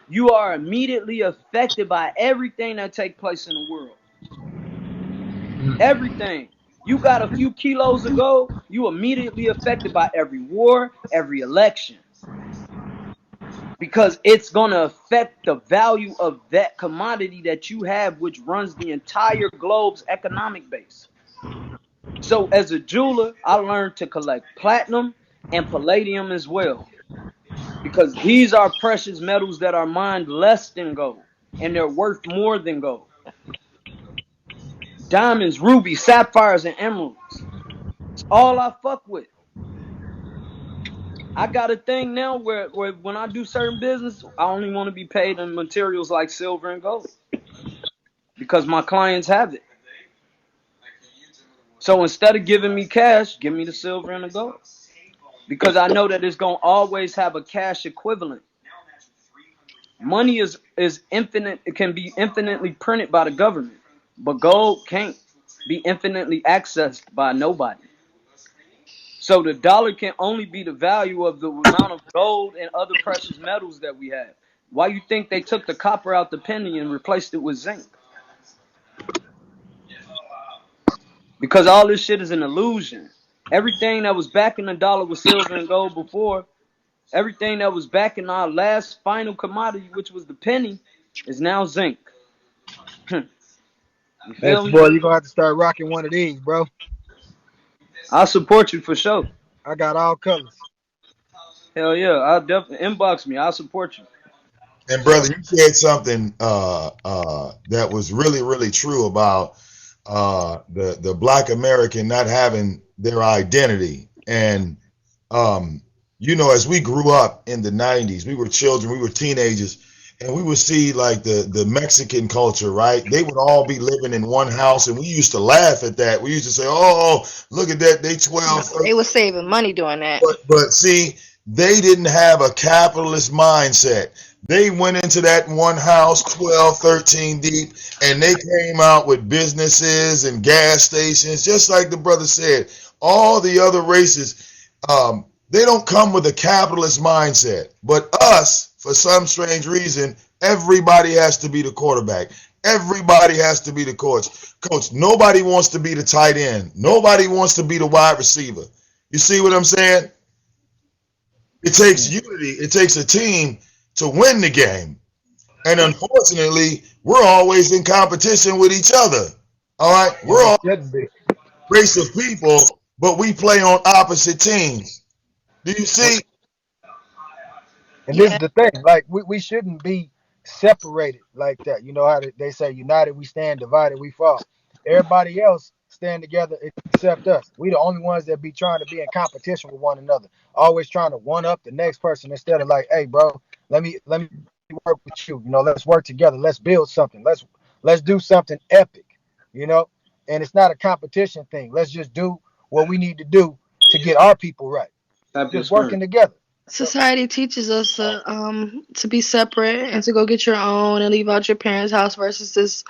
you are immediately affected by everything that takes place in the world. Everything. You got a few kilos of gold, you immediately affected by every war, every election. Because it's going to affect the value of that commodity that you have, which runs the entire globe's economic base. So as a jeweler, I learned to collect platinum and palladium as well. Because these are precious metals that are mined less than gold. And they're worth more than gold. Diamonds, rubies, sapphires, and emeralds. It's all I fuck with. I got a thing now where when I do certain business, I only want to be paid in materials like silver and gold. Because my clients have it. So instead of giving me cash, give me the silver and the gold. Because I know that it's going to always have a cash equivalent. Money is infinite. It can be infinitely printed by the government. But gold can't be infinitely accessed by nobody. So the dollar can only be the value of the amount of gold and other precious metals that we have. Why you think they took the copper out the penny and replaced it with zinc? Because all this shit is an illusion. Everything that was backing the dollar was silver and gold before. Everything that was backing our last final commodity, which was the penny, is now zinc. You feel Next me? boy, you're gonna have to start rocking one of these, bro. I support you for sure. I got all colors. Hell yeah, I'll definitely inbox me. I'll support you. And brother, you said something that was really, really true about the Black American not having their identity. And you know, as we grew up in the 90s, we were children, we were teenagers, and we would see like the Mexican culture, right? They would all be living in one house, and we used to laugh at that. We used to say, "Oh, look at that, they 12." They was saving money doing that. But see, they didn't have a capitalist mindset. They went into that one house 12, 13 deep, and they came out with businesses and gas stations, just like the brother said. All the other races, they don't come with a capitalist mindset. But us, for some strange reason, everybody has to be the quarterback. Everybody has to be the coach. Coach, nobody wants to be the tight end. Nobody wants to be the wide receiver. You see what I'm saying? It takes unity. It takes a team to win the game. And unfortunately, we're always in competition with each other. All right? We're all Shouldn't be. race of people, but we play on opposite teams. Do you see? And this is Yeah. the thing, like we shouldn't be separated like that. You know how they say united we stand, divided we fall. Everybody else stand together except us. We the only ones that be trying to be in competition with one another, always trying to one up the next person instead of like, hey bro, let me work with you. You know, let's work together. Let's build something. Let's do something epic. You know, and it's not a competition thing. Let's just do what we need to do to get our people right. Tap your Just screen. working together. Society teaches us to be separate and to go get your own and leave out your parents' house versus this,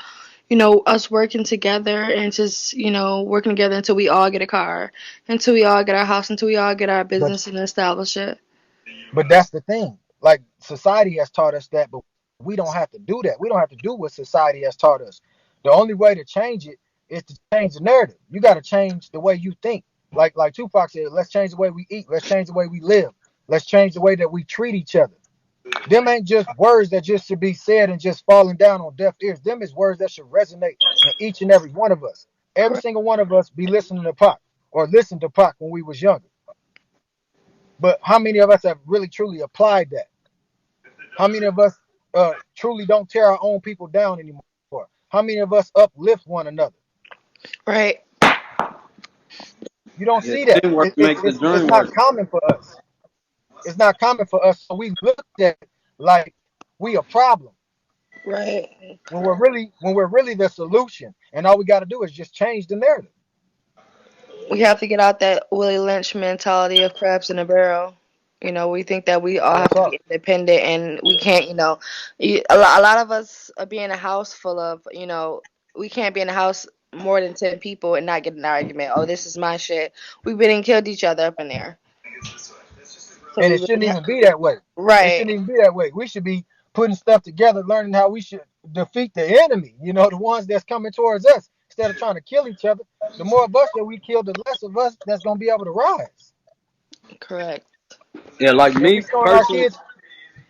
us working together and just, working together until we all get a car, until we all get our house, until we all get our But business and establish it. But that's the thing. Like society has taught us that, but we don't have to do that. We don't have to do what society has taught us. The only way to change it is to change the narrative. You got to change the way you think. Like Tupac said, let's change the way we eat. Let's change the way we live. Let's change the way that we treat each other. Them ain't just words that just should be said and just falling down on deaf ears. Them is words that should resonate in each and every one of us. Every Correct. single one of us be listening to Pac or listen to Pac when we was younger. But how many of us have really truly applied that? How many of us truly don't tear our own people down anymore? How many of us uplift one another? Right. You don't Yeah, see that. teamwork make the It's dream not work. common for us. It's not common for us. So we look at it like we a problem Right. when we're really the solution. And all we got to do is just change the narrative. We have to get out that Willie Lynch mentality of crabs in a barrel. We think that we all Real have to talk. be independent and we can't, a lot of us be in a house full of, we can't be in a house more than 10 people and not get an argument. Oh, this is my shit. We've been and killed each other up in there. So And we it shouldn't really have, even be that way. It right. shouldn't even be that way. We should be putting stuff together, learning how we should defeat the enemy, the ones that's coming towards us, instead of trying to kill each other. The more of us that we kill, the less of us that's going to be able to rise. Correct. Yeah, like And we me showing our personally. kids,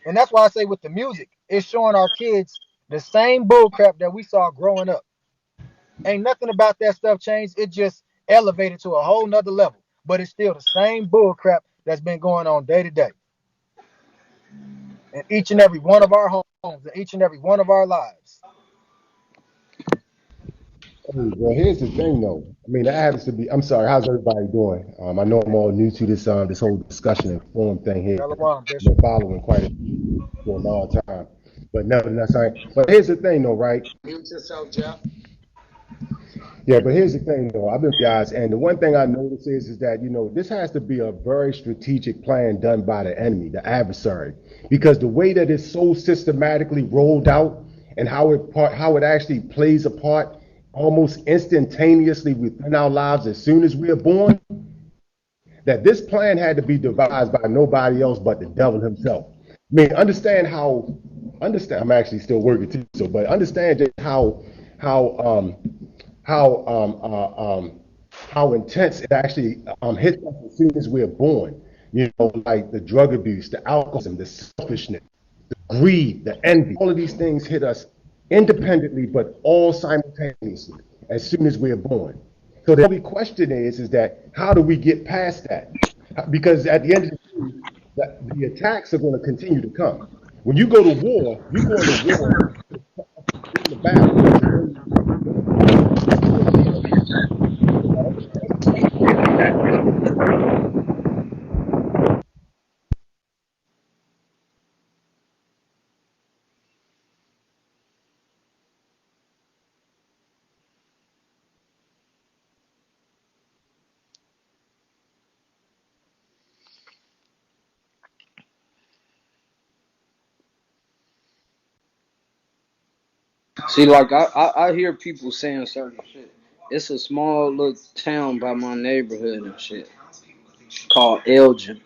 and that's why I say with the music, it's showing our kids the same bull crap that we saw growing up. Ain't nothing about that stuff changed. It just elevated to a whole nother level. But it's still the same bull crap that's been going on day to day in each and every one of our homes, in each and every one of our lives. Hey, well, here's the thing, though. I mean, that happens to be. I'm sorry. How's everybody doing? I know I'm all new to this whole discussion and forum thing here. Shalom, I've Bishop. been following quite a few for a long time, but nevertheless, But here's the thing, though, right? Mute yourself, Jeff. Yeah, but here's the thing, though. I've been guys, and the one thing I notice is that this has to be a very strategic plan done by the enemy, the adversary, because the way that it's so systematically rolled out and how it actually plays a part almost instantaneously within our lives as soon as we are born, that this plan had to be devised by nobody else but the devil himself. I mean, understand. I'm actually still working too, so but understand just how how um, how intense it actually hits us as soon as we're born. Like the drug abuse, the alcoholism, the selfishness, greed, the envy. All of these things hit us independently, but all simultaneously as soon as we're born. So the only question is that how do we get past that? Because at the end of the day, the attacks are going to continue to come. When you go to war, you go into war in the battle to win the battle. See, like I hear people saying certain shit. It's a small little town by my neighborhood and shit called Elgin.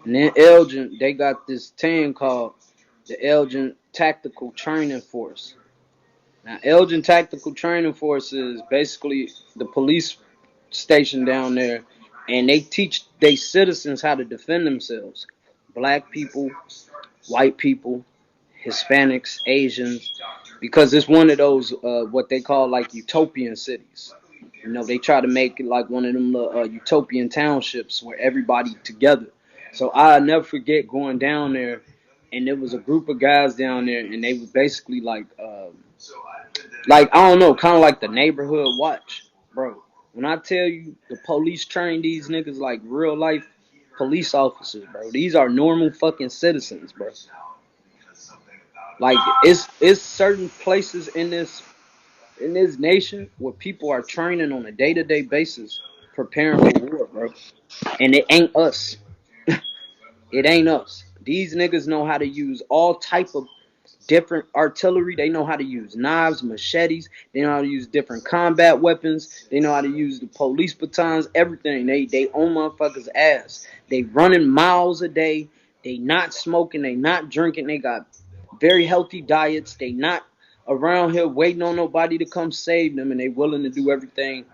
And in Elgin, they got this team called the Elgin Tactical Training Force. Now, Elgin Tactical Training Force is basically the police station down there, and they teach they citizens how to defend themselves. Black people, white people, Hispanics, Asians, because it's one of those what they call like utopian cities. You know, they try to make it like one of them utopian townships where everybody together. So I'll never forget going down there, and there was a group of guys down there, and they were basically like I don't know, kind of like the neighborhood watch, bro. When I tell you the police train these niggas like real life police officers, bro. These are normal fucking citizens, bro. Like it's certain places in this nation where people are training on a day-to-day basis, preparing for war, bro. And it ain't us. It ain't us. These niggas know how to use all type of different artillery. They know how to use knives, machetes. They know how to use different combat weapons. They know how to use the police batons, everything. They own motherfuckers' ass. They running miles a day. They not smoking. They not drinking. They got very healthy diets. They not around here waiting on nobody to come save them, and they willing to do everything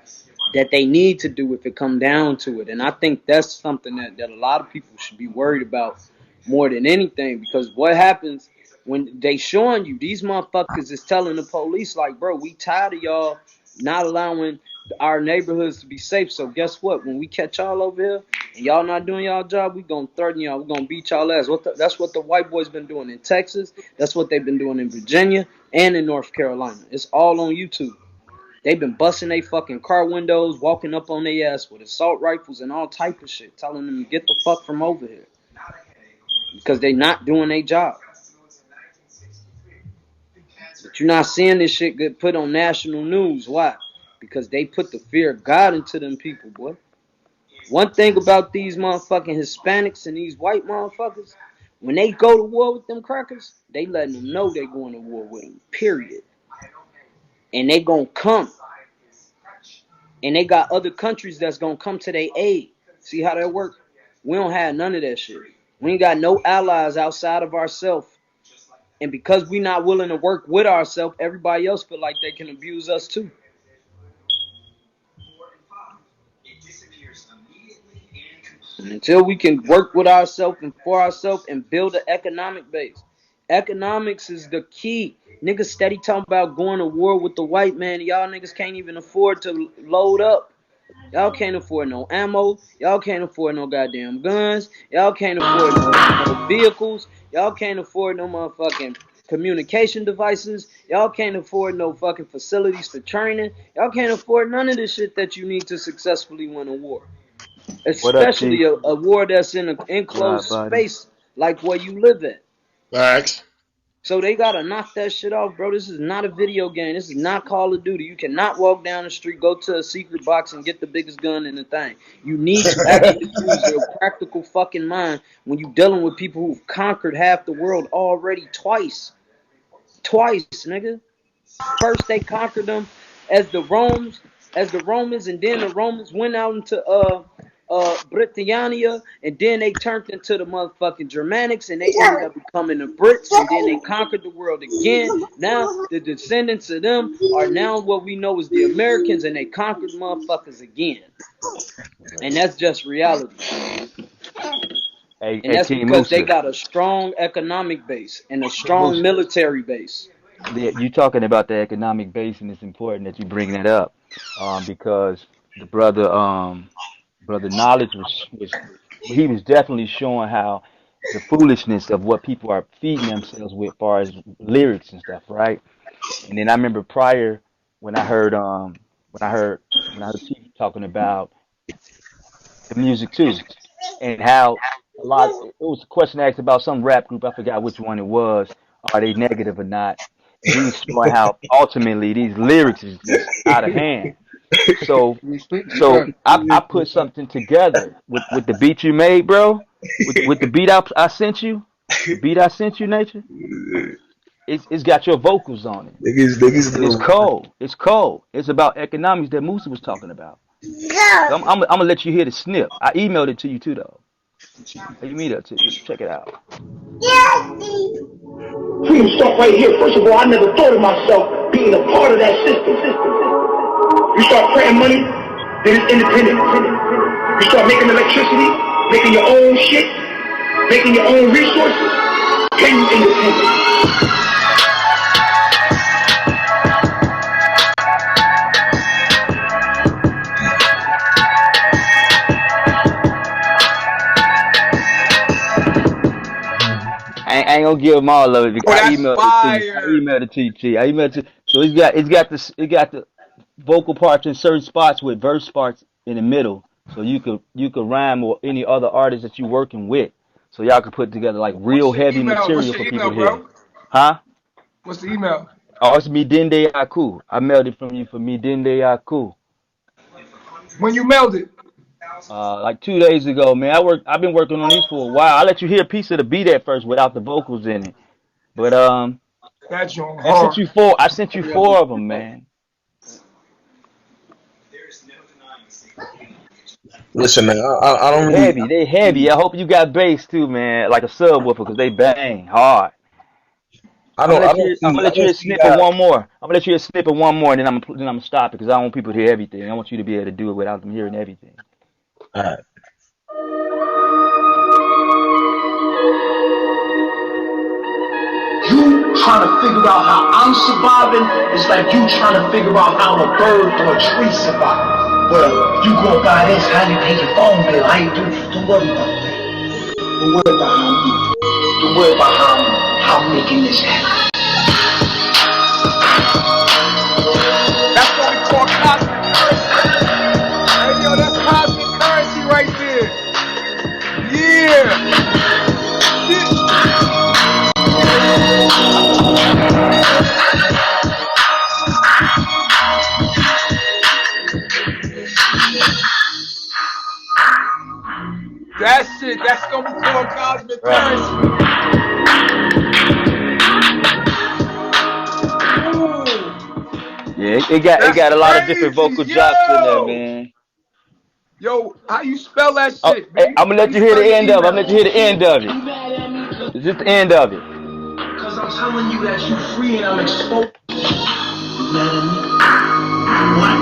that they need to do if it come down to it. And I think that's something that a lot of people should be worried about more than anything, because what happens when they showing you these motherfuckers is telling the police like, bro, we tired of y'all not allowing our neighborhoods to be safe. So guess what? When we catch y'all over here and y'all not doing y'all job, we gonna threaten y'all. We gonna beat y'all ass. That's what the white boys been doing in Texas. That's what they've been doing in Virginia and in North Carolina. It's all on YouTube. They've been busting their fucking car windows, walking up on their ass with assault rifles and all type of shit, telling them to get the fuck from over here because they not doing their job. But you're not seeing this shit get put on national news. Why? Because they put the fear of God into them people, boy. One thing about these motherfucking Hispanics and these white motherfuckers, when they go to war with them crackers, they letting them know they going to war with them, period. And they gonna come. And they got other countries that's gonna come to their aid. See how that work? We don't have none of that shit. We ain't got no allies outside of ourselves. And because we not willing to work with ourselves, everybody else feel like they can abuse us too. And until we can work with ourselves and for ourselves and build an economic base. Economics is the key. Niggas steady talking about going to war with the white man. Y'all niggas can't even afford to load up. Y'all can't afford no ammo. Y'all can't afford no goddamn guns. Y'all can't afford no vehicles. Y'all can't afford no motherfucking communication devices. Y'all can't afford no fucking facilities for training. Y'all can't afford none of this shit that you need to successfully win a war. Especially a war that's in an enclosed space like where you live at. Facts. So they gotta knock that shit off, bro. This is not a video game. This is not Call of Duty. You cannot walk down the street, go to a secret box, and get the biggest gun in the thing. You need to actually use your practical fucking mind when you're dealing with people who've conquered half the world already twice. Twice, nigga. First they conquered them as the Romans, and then the Romans went out into Britannia, and then they turned into the motherfucking Germanics, and they ended up becoming the Brits, and then they conquered the world again. Now the descendants of them are now what we know as the Americans, and they conquered motherfuckers again. And that's just reality. And that's because they got a strong economic base and a strong military base. You talking about the economic base, and it's important that you bring that up, because the brother Knowledge was definitely showing how the foolishness of what people are feeding themselves with, as far as lyrics and stuff, right? And then I remember prior when I heard Chief talking about the music too, and how it was a question asked about some rap group, I forgot which one it was, are they negative or not? And he was showing how ultimately these lyrics is just out of hand. So I put something together with the beat you made, bro. With the beat I sent you, Nature. It's got your vocals on it. It's cold. It's cold. It's about economics that Musa was talking about. I'm gonna let you hear the snip. I emailed it to you too, though. Let me to you. Check it out. Freedom start right here. First of all, I never thought of myself being a part of that system. You start printing money, then it's independent. You start making electricity, making your own shit, making your own resources, then you independent. I ain't gonna give him all of it because Oh, I that's emailed it to you. I fire. emailed it to you, T. I emailed it to so it got the vocal parts in certain spots with verse parts in the middle, so you could rhyme with any other artist that you working with, so y'all could put together like What's real your heavy email? What's material your for people email, to hear. bro? Huh? What's the email? Oh, it's Midinde Yaku. I mailed it from you for Midinde Yaku. When you mailed it. Like 2 days ago, man. I've been working on these for a while. I'll let you hear a piece of the beat at first without the vocals in it. But That's your I sent hard. you four. I sent you four of them, man. Listen, man, I They don't really. heavy. They heavy. I hope you got bass too, man. Like a subwoofer, because they bang hard. I I'm don't. gonna I let don't you. I'm see. gonna I let you don't hear a see snippet how. one more. I'm gonna let you hear a snippet one more, and then I'm gonna stop it because I don't want people to hear everything. I want you to be able to do it without them hearing everything. All right. You trying to figure out how I'm surviving is like you trying to figure out how a bird or a tree survives. Well, you go buy this, how you pay your phone bill, how you do this. Don't worry about that. Don't worry about how I'm doing. Don't worry about how I'm making this happen. That's what we call cosmic currency. Hey, yo, that's cosmic currency right there. Yeah. That's it. That's what we call cosmic Right. currency. Ooh, Yeah, it that's got a lot of different vocal crazy. drops in there, Yo. man. Yo, how you spell that Oh, shit, hey, B? I'm gonna How let you you hear spell the your end of it. I'm gonna email? let you hear the end of it. It's just the end of it. Cause I'm telling you that you free and I'm exposed. You mad at me? What?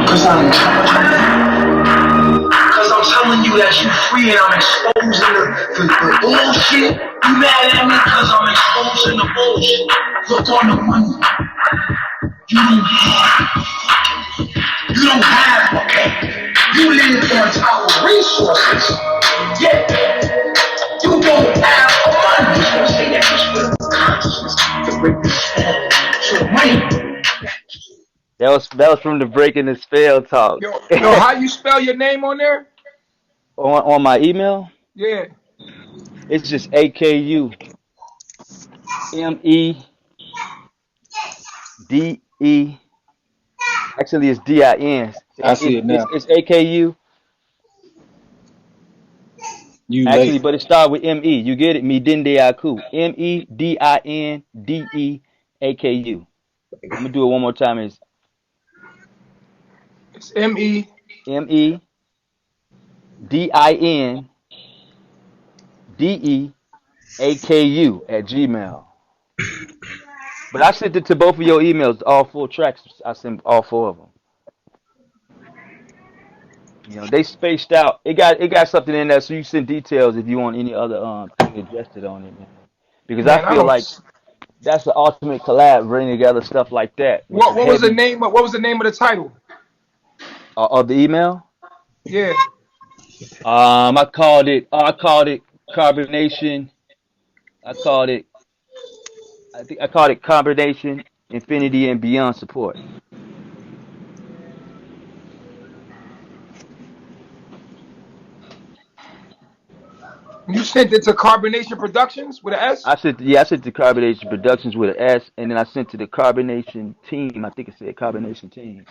Cause I'm in charge of you. Cause I'm telling you that you free and I'm exposing the bullshit. You mad at me cause I'm exposing the bullshit. Look on the money. You don't have. You don't have, okay? You live on top of resources. Yeah. You don't have a money. Just gonna say that just for the consciousness to break this spell. So money. That was from the Breaking the Spell talk. Yo, how you spell your name on there? on my email, Yeah. it's just AKUMEDE. Actually, it's DIN. I see it now. It's AKU. You late. Actually, but it started with ME. You get it? Midinde Aku. MEDINDEAKU. I'm gonna do it one more time. It's It's M-E. MEDINDEAKU at Gmail. But I sent it to both of your emails, all four tracks. I sent all four of them. They spaced out. It got something in there, so you send details if you want any other thing adjusted on it, man. Because I Man, I feel like don't. that's the ultimate collab, bringing together stuff like that with some What was the heavy name? What was the name of the title? of the email. Yeah. I called it carbonation. I called it I called it carbonation, infinity, and beyond support. You sent it to Carbonation Productions with an S? I sent the Carbonation Productions with an S, and then I sent to the Carbonation Team. I think it said Carbonation Team.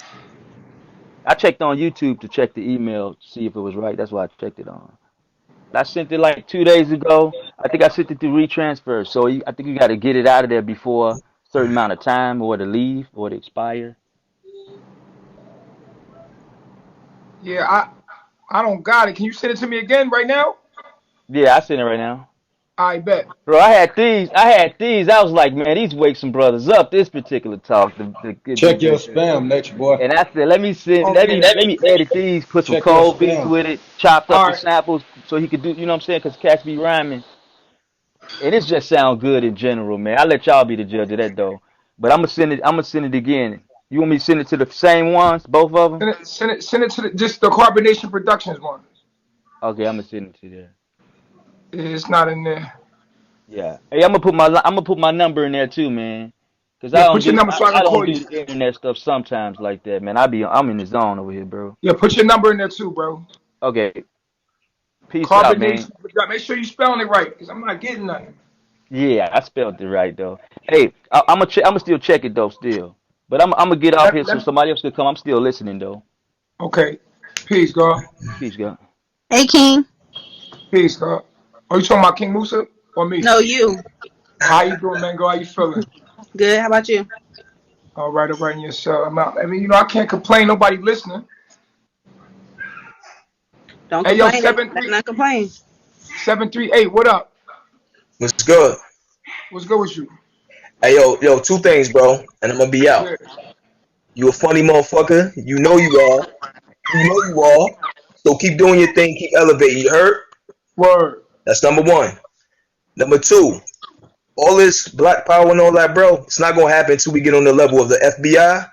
I checked on YouTube to check the email to see if it was right. That's why I checked it on. I sent it like 2 days ago. I think I sent it through retransfer. So I think you got to get it out of there before a certain amount of time, or to leave, or to expire. Yeah, I don't got it. Can you send it to me again right now? Yeah, I sent it right now. I bet. Bro, I had these. I was like, man, these wake some brothers up. This particular talk, Check your spam, next boy. and I said, let me send, Okay. let me edit these, put some Check your cold beats spam. with it, chopped up All the right. samples, so he could do, you know what I'm saying? Because cats be rhyming, and it just sound good in general, man. I'll let y'all be the judge of that though. But I'm gonna send it. I'm gonna send it again. You want me to send it to the same ones, both of them? Send it to just the Carbonation Productions one. Okay, I'm gonna send it to there. It's not in there. Yeah. Hey, I'm gonna put my number in there too, man. Cause Yeah, put your number so I I can don't call do you. the internet stuff sometimes like that, man. I'm in the zone over here, bro. Yeah, put your number in there too, bro. Okay. Peace out, man. Carbonation. Make sure you spelling it right, because I'm not getting nothing. Yeah, I spelled it right though. Hey, I'm gonna still check it though, still. But I'm gonna get off here so Let, somebody else can come. I'm still listening though. okay. Peace, God. Peace, God. Hey, King. Peace, God. Are you talking about King Musa or me? No, you. How you doing, Mango? How you feeling? Good. How about you? All right, and yourself. I mean, I can't complain. Nobody listening. Don't Hey, yo, complain. They better not complain. 738, what up? What's good? What's good with you? Hey, yo, two things, bro, and I'm gonna be out. Yeah. You a funny motherfucker. You know you are. You know you are. So keep doing your thing. Keep elevating. You heard? Word. That's number one. Number two, all this black power and all that, bro, it's not gonna happen until we get on the level of the FBI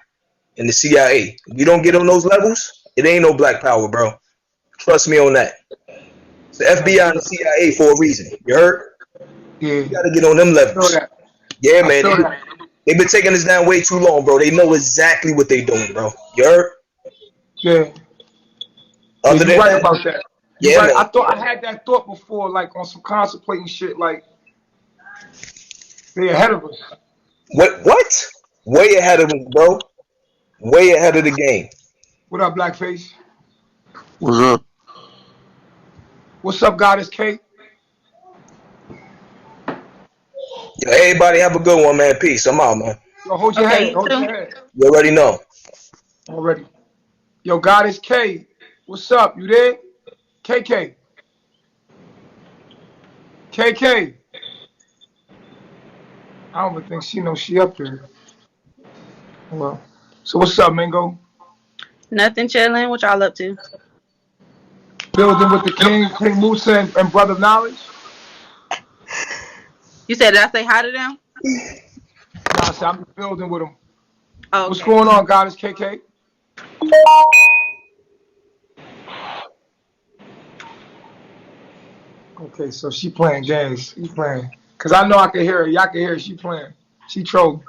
and the CIA. If we don't get on those levels, it ain't no black power, bro. Trust me on that. It's the FBI and the CIA for a reason. You heard? Yeah. You gotta get on them I levels. feel that. Yeah, I man. feel that. They've been taking us down way too long, bro. They know exactly what they doing, bro. You heard? Yeah. Other You're than right that, about that. You're yeah, right. man. I thought I had that thought before, like on some contemplating shit, like they ahead of us. What? Way ahead of them, bro. Way ahead of the game. What up, Blackface? What's up? What's up, Goddess K? Yo, everybody have a good one, man. Peace. I'm out, man. Yo, hold your Okay, head. you Hold too. your head. You already know. Already. Yo, Goddess K. What's up? You there? KK. KK. I don't even think she knows she up there. Well, so what's up, Mingo? Nothing, chilling. What y'all up to? Building with the King Musa and Brother Knowledge. You said, did I say hi to them? Nah, I said I'm building with them. Oh, What's okay. going on, Goddess KK? Okay, so she playing games. She playing. Cause I know I can hear her. Y'all can hear her. She playing. She trolling.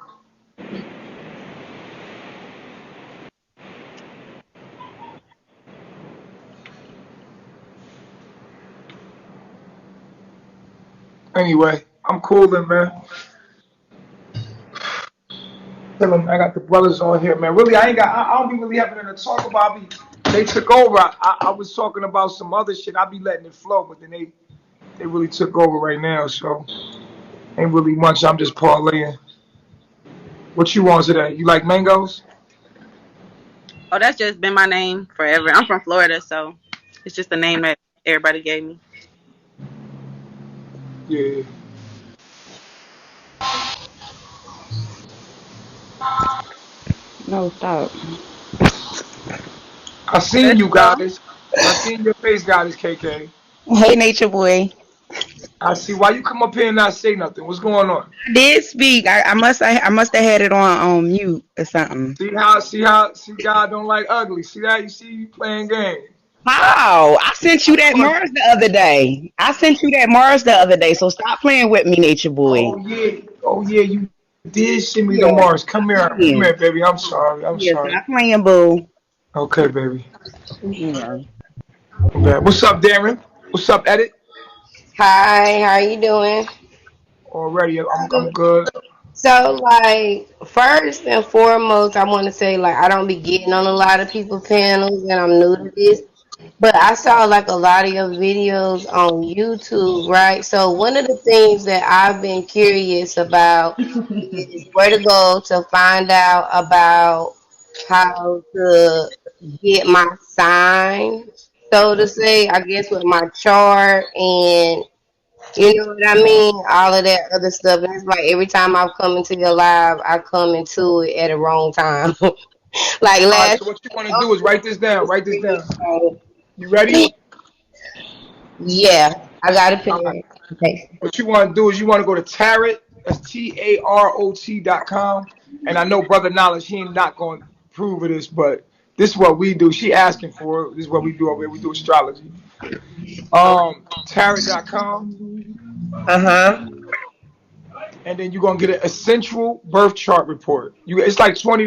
Anyway, I'm cooling, man. Chilling. I got the brothers on here, man. Really, I don't be really having anything to talk about. They took over. I was talking about some other shit. I be letting it flow, but then they really took over right now. So ain't really much. I'm just parlaying. What you want today? You like mangoes? Oh, that's just been my name forever. I'm from Florida, so it's just the name that everybody gave me. Yeah. No, stop. I seen Let's you go. guys. I seen your face, guys, KK. Hey, Nature Boy. I see. Why you come up here and not say nothing? What's going on? I did speak. I must have had it on mute or something. See God don't like ugly. See that? You see you playing games. How? I sent you that Mars the other day. So stop playing with me, Nature Boy. Oh yeah, you did send me the Yeah. Mars. Come here, baby. I'm sorry. Stop playing, boo. Okay, baby. Yeah. Okay. What's up, Darren? What's up, Edit? Hi, how you doing? Already, I'm good. So, like, first and foremost, I want to say, like, I don't be getting on a lot of people panels, and I'm new to this. But I saw like a lot of your videos on YouTube, right? So one of the things that I've been curious about is where to go to find out about how to get my sign, so to say, I guess with my chart and you know what I mean? All of that other stuff. And it's like every time I've come into your live, I come into it at the wrong time. Like All right. last So what you want to do is write this down. Write this down. You ready? yeah, I got a All right. pen. Okay. What you want to do is you want to go to Tarot. That's TAROT.com. And I know Brother Knowledge, he ain't not going to approve of this, but this is what we do. She asking for it. This is what we do over here. We do astrology. Tarot.com. Uh-huh. and then you're gonna get an essential birth chart report. It's like $20.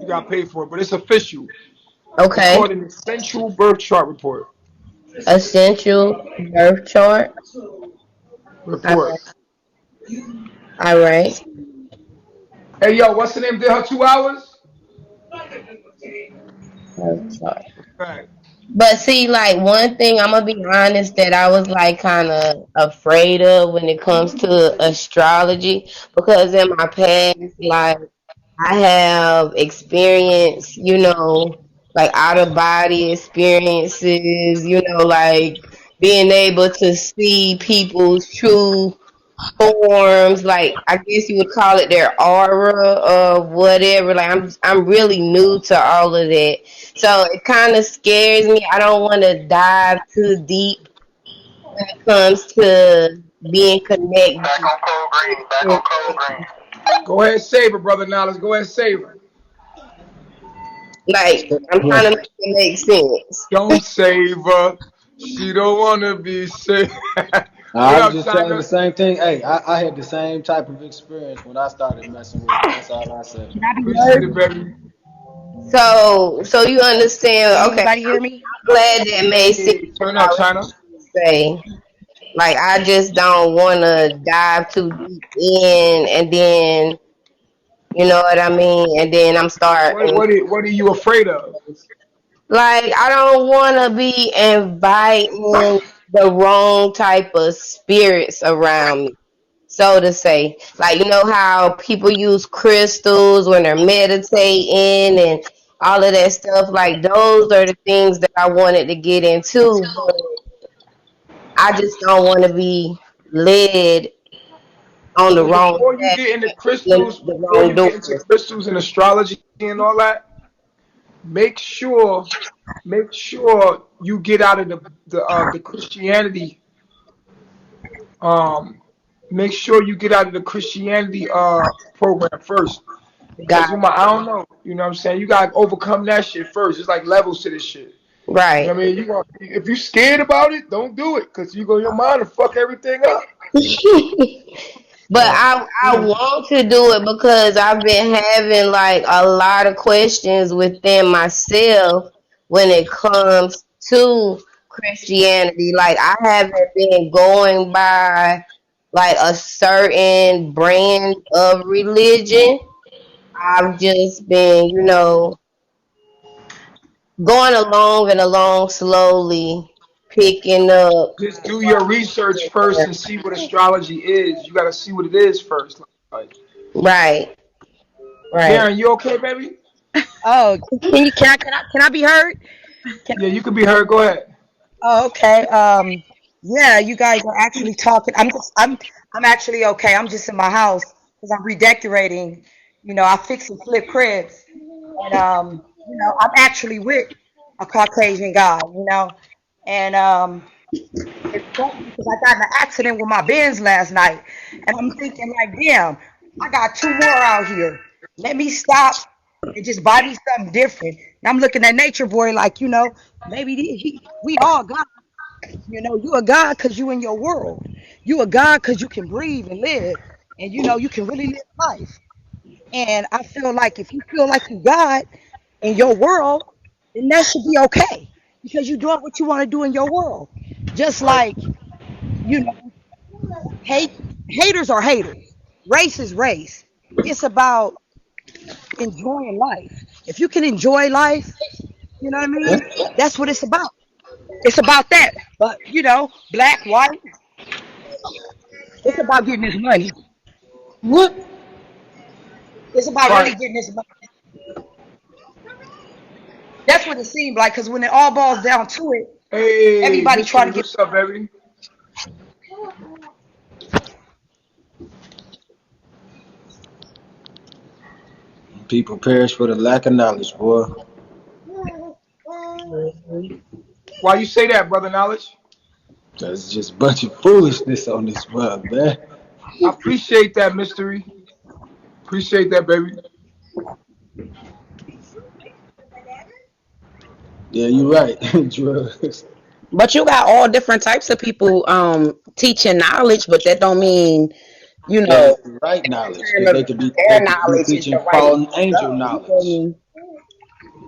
You gotta pay for it, but it's official. It's Okay. called an essential birth chart report. Essential birth chart. Report. All right. Hey yo, what's the name? Did her 2 hours? Birth chart. Right. But see, like one thing I'm gonna be honest that I was like kind of afraid of when it comes to astrology, because in my past, like I have experienced, like out of body experiences, like being able to see people's true forms, like I guess you would call it their aura or whatever. Like I'm really new to all of that. So it kind of scares me. I don't want to dive too deep when it comes to being connected. Go ahead and save her, brother Knowledge. Go ahead and save her. Like I'm trying to make it make sense. Don't save her. She don't wanna be saved. What I up, was just saying China? the same thing. Hey, I had the same type of experience when I started messing with it. That's all I said. Appreciate it, baby. So you understand? Can Okay, anybody hear me? I'm glad that made sense. Hey, turn up, China. Say, like I just don't want to dive too deep in, and then you know what I mean, and then I'm starting. What are you afraid of? Like I don't want to be inviting the wrong type of spirits around me, so to say. Like you know how people use crystals when they're meditating and all of that stuff. Like those are the things that I wanted to get into, but I just don't want to be led on the wrong Before you path, get into the crystals, before wrong you get into doors. crystals and astrology and all that, make sure you get out of the Christianity. Make sure you get out of the Christianity program first. Because I don't know, you know what I'm saying? You gotta overcome that shit first. It's like levels to this shit. Right. You know what I mean? If you're scared about it, don't do it. Cause your mind will fuck everything up. But I want to do it because I've been having like a lot of questions within myself when it comes to Christianity. Like I haven't been going by like a certain brand of religion. I've just been, going along slowly, picking up. Just do your research first and see what astrology is. You gotta see what it is first. Like, Right. Karen, you okay, baby? Oh, can I be heard? Yeah, you can be heard. Go ahead. Oh, okay. Yeah, you guys are actually talking. I'm actually okay. I'm just in my house because I'm redecorating. I fix and flip cribs, and I'm actually with a Caucasian guy. And it's funny because I got in an accident with my Benz last night, and I'm thinking like, damn, I got two more out here. Let me stop and just buy me something different. And I'm looking at Nature Boy like, maybe we all God. You a God because you in your world. You a God because you can breathe and live, and you can really live life. And I feel like if you feel like you God in your world, then that should be okay because you're doing what you want to do in your world. Just like haters are haters. Race is race. It's about enjoying life. If you can enjoy life, you know what I mean? That's what it's about. It's about that. But, black, white, it's about getting this money. What? It's about really getting this money. That's what it seemed like, because when it all boils down to it, everybody trying to get. What's up, baby? People perish for the lack of knowledge, boy. Why you say that, brother Knowledge? That's just a bunch of foolishness on this world, man. I appreciate that, mystery. Appreciate that, baby. Yeah, you're right. Drugs. But you got all different types of people teaching knowledge, but that don't mean you That is know, the right in knowledge, terms because of they their could be knowledge is the teaching right way fallen to angel go. You feel knowledge. me?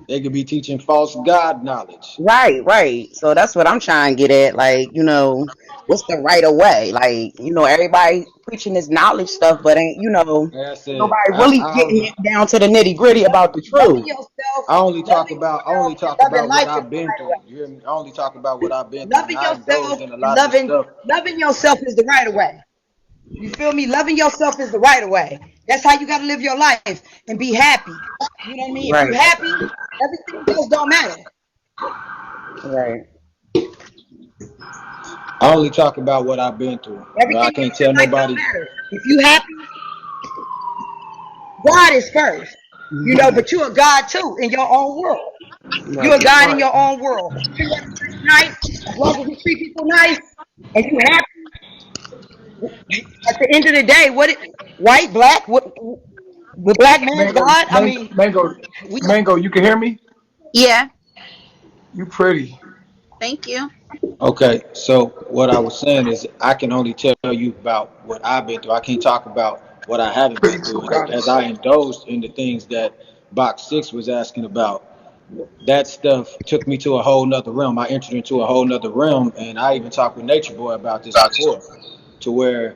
They could be teaching false God knowledge. Right, right. So that's what I'm trying to get at. Like, you know, what's the right of way? Like, you know, everybody preaching this knowledge stuff, but ain't, you know, Like I said, nobody really getting it down to the nitty gritty about the Loving truth. yourself, I only talk loving about I only yourself, and talk loving about what life is I've the been right through. way. You hear me? I only talk about what I've been through, and Loving I indulged yourself in a and lot of the stuff. loving yourself is the right way. You feel me? Loving yourself is the right way. That's how you got to live your life and be happy. You know what I mean? If you Right, happy, everything else don't matter. right. I only talk about what I've been through, but I Everything can't else in tell life don't nobody. matter. If you happy, God is first. You know, but you're a God too in your own world. You're a Right. God in Right. your own world. Treat everybody nice. As long as you treat people nice and you happy, at the end of the day, white, black, what the black man's Mango, God? I mango, mean, mango, we mango. You can hear me? Yeah. You pretty. Thank you. Okay, so what I was saying is I can only tell you about what I've been through. I can't talk about what I haven't Pretty been too, through. And as goddess. I indulged in the things that Box Six was asking about, that stuff took me to a whole nother realm. I entered into a whole nother realm, and I even talked with Nature Boy about this before, to where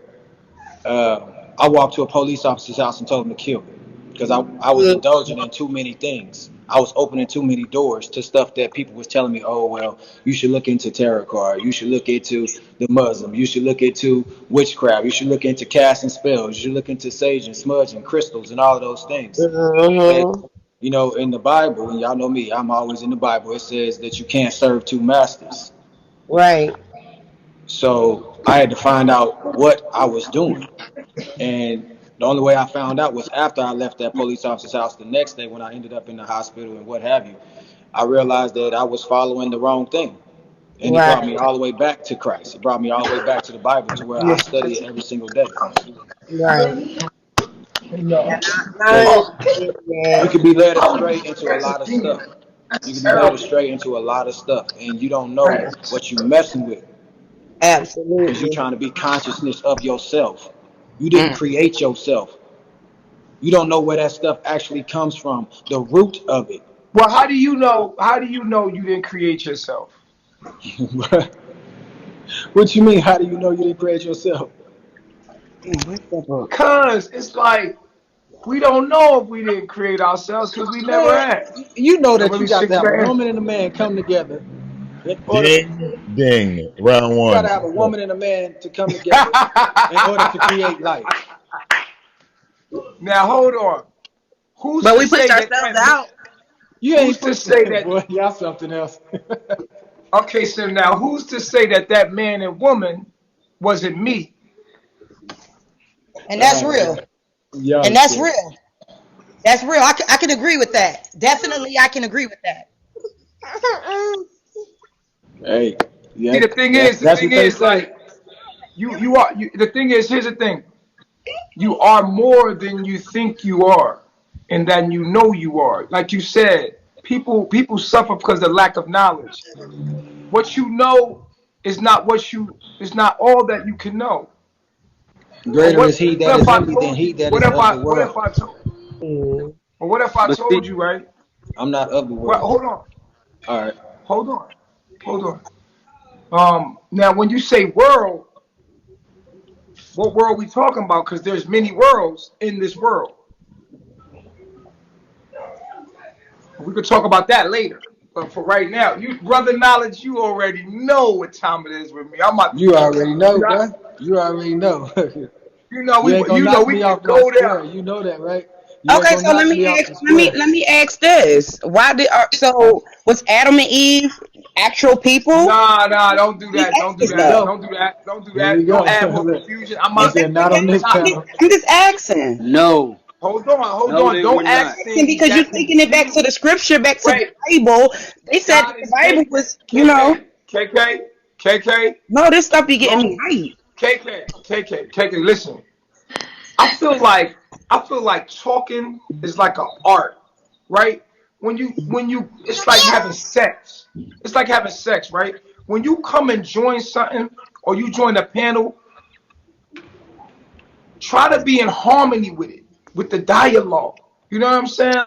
I walked to a police officer's house and told him to kill me because I was Mm, indulging in too many things. I was opening too many doors to stuff that people was telling me, oh, well, you should look into tarot card. You should look into the Muslim. You should look into witchcraft. You should look into casting spells. You should look into sage and smudge and crystals and all of those things. And, mm-hmm. you know, in the Bible, and y'all know me, I'm always in the Bible, it says that you can't serve two masters. Right. So I had to find out what I was doing. And the only way I found out was after I left that police officer's house the next day when I ended up in the hospital and what have you. I realized that I was following the wrong thing. And it brought me Right. all the way back to Christ. It brought me all the way back to the Bible to where I Yes. study it every single day. Right. No. I But understand you that. could be led astray into a lot of stuff. You can be led astray into a lot of stuff. And you don't know what you messing with because you're Absolutely. trying to be consciousness of yourself. You didn't Mm. create yourself. You don't know where that stuff actually comes from, the root of it. Well, how do you know? How do you know you didn't create yourself? What you mean? How do you know you didn't create yourself? Damn, where's that book? Cause it's like we don't know if we didn't create ourselves because we never Man, asked. you know So that you really, got to six have a man. woman and a man come together in order. Ding, ding. Round You got to one. have a woman and a man to come together in order to create life. Now hold on. Who's But to we say pushed that ourselves that? out. You Who's ain't to pushing say it, that? boy. Y'all something else. Okay, so now who's to say that that man and woman wasn't me? and that's real. Y'all And is that's silly. real. That's real. I can agree with that. Definitely, I can agree with that. Hey, See, yeah, the thing that's what they say. like you are. The thing is, here's the thing: you are more than you think you are, and than you know you are. Like you said, people suffer because of lack of knowledge. What you know is not is not all that you can know. Or Greater is he that what if is I in me than told he you? that is of the What if world. I told? Mm. Or what if I But see, told you, right? I'm not of the Well, world. hold on, All right. hold on, hold on. Now when you say world, what world we talking about? Because there's many worlds in this world. We could talk about that later. But for right now, you brother knowledge, you already know what time it is with me. I'm about to You go. already know, bro. You already know. You ain't gonna knock We me can off my go square. there. You know that, right? You ain't Okay, gonna so let knock me me off ask. the Let me square. let me ask this. Why did so was Adam and Eve actual people? Nah, don't do Just that. Don't do Here asking we that. though. go. Don't do that. Don't do Here we that. Don't go. add more Look, confusion. he Is that said not okay? on this panel. I'm just asking. no, Hold on, hold no, on. they were Don't not. ask Asking things because you're that taking it back to confuse. the scripture, back to the Wait, Bible. They said that God the is Bible was, you know, KK. no, this stuff be getting me Don't hyped. KK. Listen, I feel like talking is like an art, right? It's like having sex. It's like having sex, right? When you come and join something or you join a panel, try to be in harmony with it, with the dialogue. You know what I'm saying?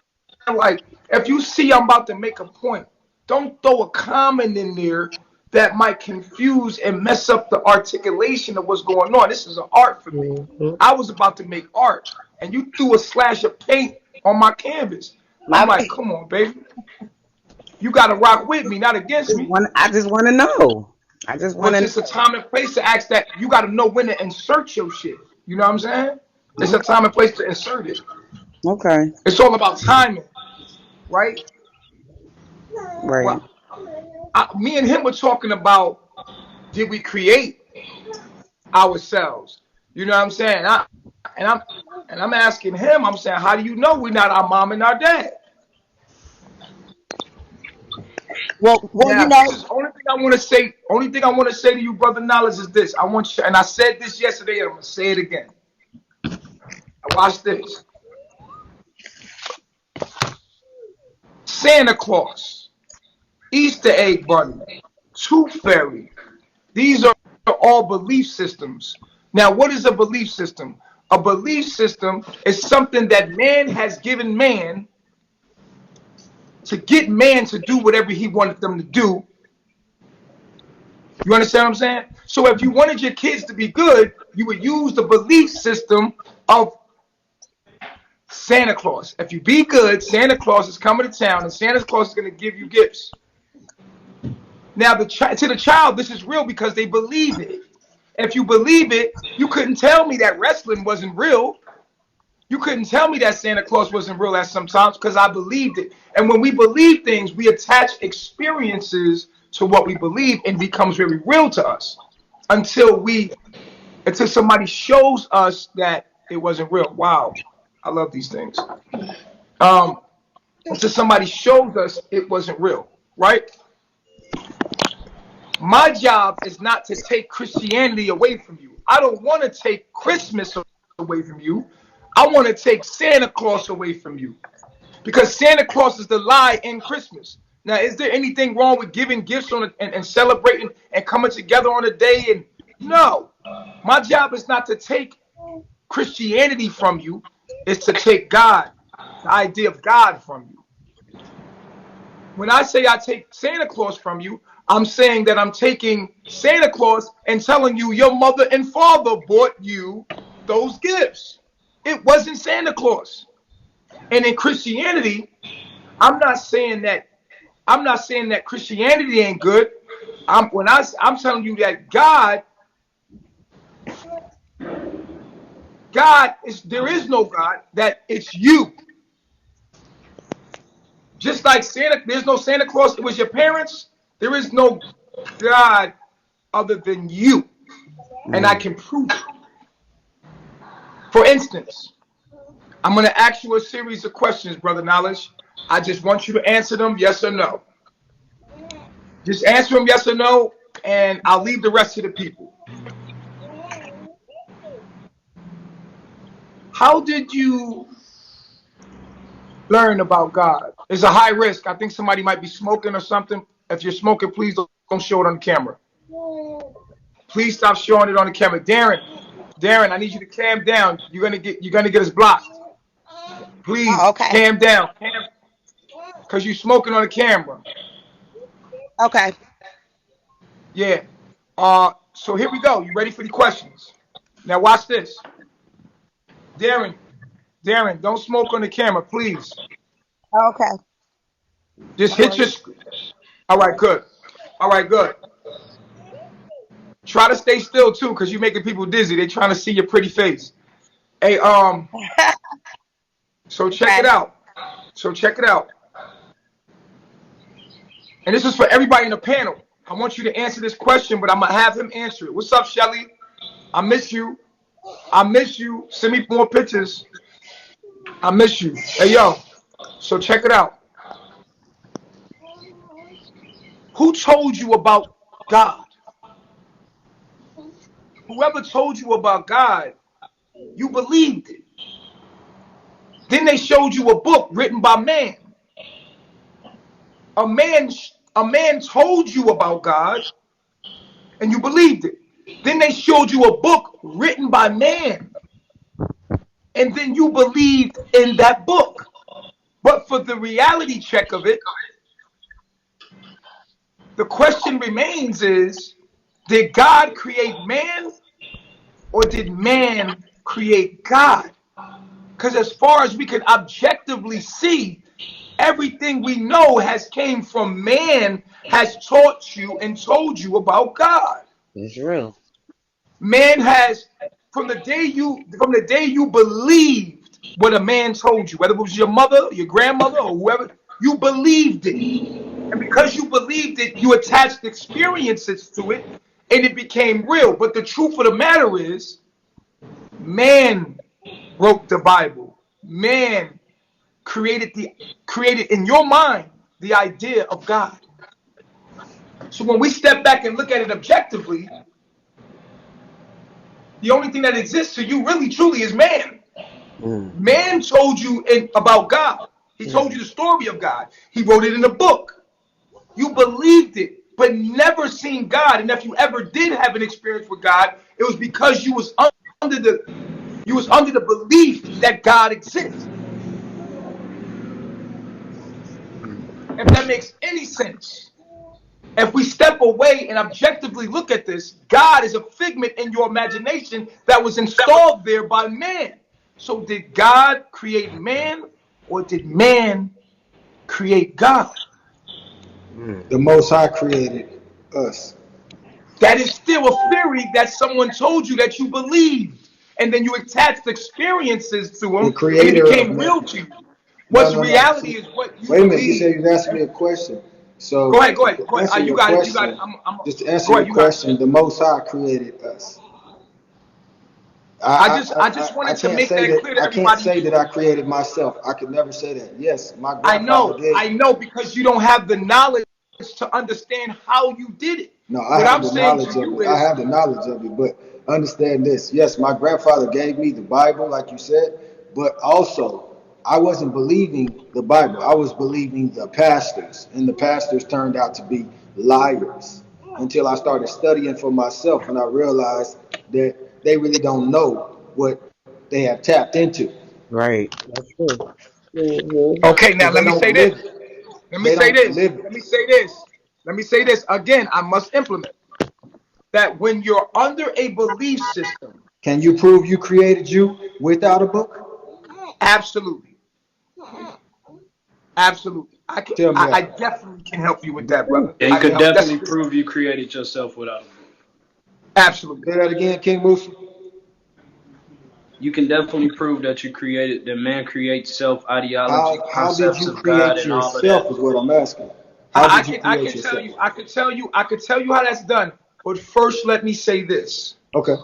Like, if you see I'm about to make a point, don't throw a comment in there that might confuse and mess up the articulation of what's going on. This is an art for me. I was about to make art, and you threw a slash of paint on my canvas. I'm like, come on, baby. You got to rock with me, not against me. I just want to know. I just want to. It's a time and place to ask that. You got to know when to insert your shit. You know what I'm saying? It's a time and place to insert it. Okay. It's all about timing, right? Right. Well, me and him were talking about, did we create ourselves? You know what I'm saying? I'm asking him. I'm saying, how do you know we're not our mom and our dad? Well, now, you know. This is only thing I want to say. Only thing I want to say to you, brother Knowledge, is this. I want you, and I said this yesterday, and I'm gonna say it again. Watch this. Santa Claus, Easter egg bunny, Tooth Fairy. These are all belief systems. Now, what is a belief system? A belief system is something that man has given man to get man to do whatever he wanted them to do. You understand what I'm saying? So if you wanted your kids to be good, you would use the belief system of Santa Claus. If you be good, Santa Claus is coming to town, and Santa Claus is going to give you gifts. Now, to the child, this is real because they believe it. If you believe it, you couldn't tell me that wrestling wasn't real. You couldn't tell me that Santa Claus wasn't real at sometimes because I believed it. And when we believe things, we attach experiences to what we believe and becomes very real to us until somebody shows us that it wasn't real. Wow. I love these things. Until somebody shows us it wasn't real, right? My job is not to take Christianity away from you. I don't want to take Christmas away from you. I want to take Santa Claus away from you because Santa Claus is the lie in Christmas. Now, is there anything wrong with giving gifts and celebrating and coming together on a day? And no, my job is not to take Christianity from you. It's to take God, the idea of God from you. When I say I take Santa Claus from you, I'm saying that I'm taking Santa Claus and telling you your mother and father bought you those gifts. It wasn't Santa Claus. And in Christianity, I'm not saying that Christianity ain't good. I'm telling you that there is no God, that it's you. Just like there's no Santa Claus, it was your parents. There is no God other than you. And I can prove it. For instance, I'm going to ask you a series of questions, Brother Knowledge. I just want you to answer them yes or no. Just answer them yes or no, and I'll leave the rest to the people. How did you learn about God? It's a high risk. I think somebody might be smoking or something. If you're smoking, please don't show it on the camera. Please stop showing it on the camera. Darren, I need you to calm down. You're gonna get us blocked. Please calm down. Because you're smoking on the camera. Okay. Yeah. So here we go. You ready for the questions? Now watch this. Darren, don't smoke on the camera, please. Okay. Just hit your screen. All right, good. Try to stay still too, because you're making people dizzy. They're trying to see your pretty face. Hey, so check it out. And this is for everybody in the panel. I want you to answer this question, but I'm gonna have him answer it. What's up, Shelly? I miss you. Send me more pictures. I miss you. Hey, yo. So check it out. Who told you about God? Whoever told you about God, you believed it. Then they showed you a book written by man. A man told you about God, and you believed it. Then they showed you a book written by man, and then you believed in that book. But for the reality check of it, the question remains is, did God create man or did man create God? Because as far as we can objectively see, everything we know has came from man, has taught you and told you about God. It's real. Man has, from the day you believed what a man told you, whether it was your mother, your grandmother, or whoever, you believed it. And because you believed it, you attached experiences to it, and it became real. But the truth of the matter is, man wrote the Bible. Man created in your mind the idea of God. So when we step back and look at it objectively, the only thing that exists to you really truly is man. Man told you about God. He told you the story of God. He wrote it in a book. You believed it, but never seen God. And if you ever did have an experience with God, it was because you was under the belief that God exists. If that makes any sense. If we step away and objectively look at this, God is a figment in your imagination that was installed there by man. So did God create man or did man create God? The Most High created us. That is still a theory that someone told you that you believed. And then you attached experiences to them The and it creator became of real man. to you. No, What's no, no. reality is what you Wait a minute. You believe. said you asked me a question. So Go ahead. to answer You your got it. question, just to answer Go your ahead. You got it. question, the Most High created us. I just wanted to can't make say that clear to I can't everybody. say that I created myself. I could never say that. Yes, my grandfather did. I know, because you don't have the knowledge to understand how you did it. No, I What have I'm the saying knowledge to of you it. I is, have the knowledge of it, but understand this. Yes, my grandfather gave me the Bible, like you said, but also I wasn't believing the Bible. I was believing the pastors, and the pastors turned out to be liars until I started studying for myself, and I realized that they really don't know what they have tapped into. Right. That's true. okay, now Because they let me don't say this. live. They don't live it. Let me say this. Again, I must implement that when you're under a belief system. Can you prove you created you without a book? Absolutely. Absolutely. Tell me I how. definitely can help you with that, brother. Yeah, you I can could help. definitely prove you created yourself without a book. Absolutely. Say that again, King Musa. You can definitely prove that man creates self, ideology, How did concepts you of God, create and all of yourself that. is what I'm asking. How did you create yourself? I could tell you how that's done. But first, let me say this. Okay.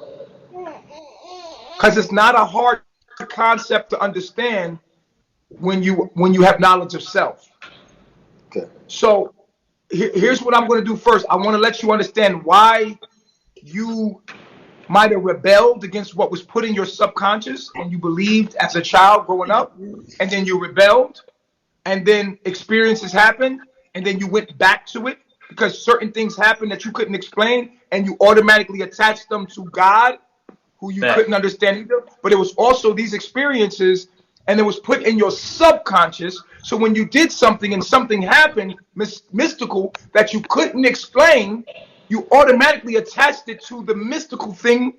Because it's not a hard concept to understand when you have knowledge of self. Okay. So here's what I'm going to do first. I want to let you understand why you might have rebelled against what was put in your subconscious and you believed as a child growing up, and then you rebelled, and then experiences happened, and then you went back to it because certain things happened that you couldn't explain, and you automatically attached them to God, who you couldn't understand either. But it was also these experiences, and it was put in your subconscious. So when you did something and something happened mystical that you couldn't explain, you automatically attached it to the mystical thing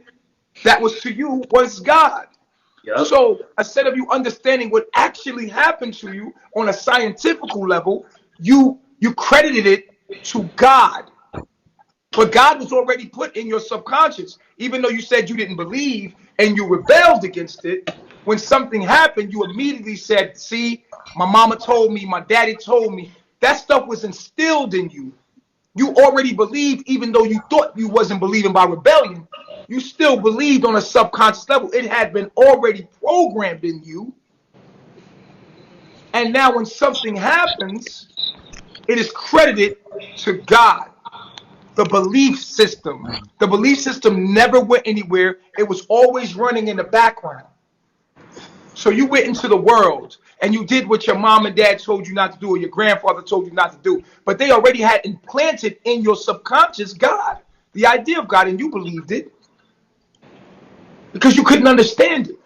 that was to you was God. Yep. So instead of you understanding what actually happened to you on a scientific level, you credited it to God. But God was already put in your subconscious. Even though you said you didn't believe and you rebelled against it, when something happened, you immediately said, see, my mama told me, my daddy told me. That stuff was instilled in you. You already believed, even though you thought you wasn't believing by rebellion. You still believed on a subconscious level. It had been already programmed in you. And now when something happens, it is credited to God. The belief system. The belief system never went anywhere. It was always running in the background. So you went into the world and you did what your mom and dad told you not to do, or your grandfather told you not to do. But they already had implanted in your subconscious God, the idea of God, and you believed it because you couldn't understand it.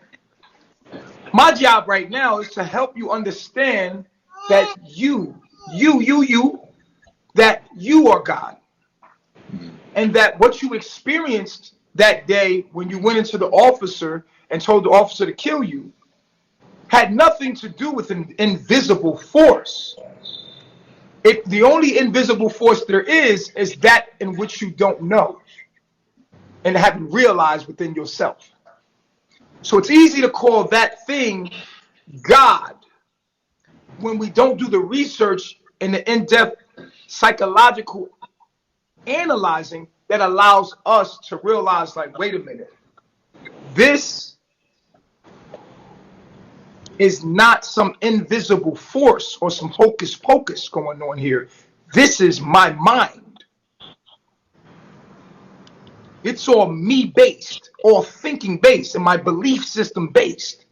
My job right now is to help you understand that that you are God. And that what you experienced that day when you went into the officer and told the officer to kill you had nothing to do with an invisible force. The only invisible force there is that in which you don't know and haven't realized within yourself. So it's easy to call that thing God when we don't do the research and the in-depth psychological analyzing that allows us to realize, like, wait a minute, this is not some invisible force or some hocus pocus going on here. This is my mind. It's all me based, all thinking based, and my belief system based.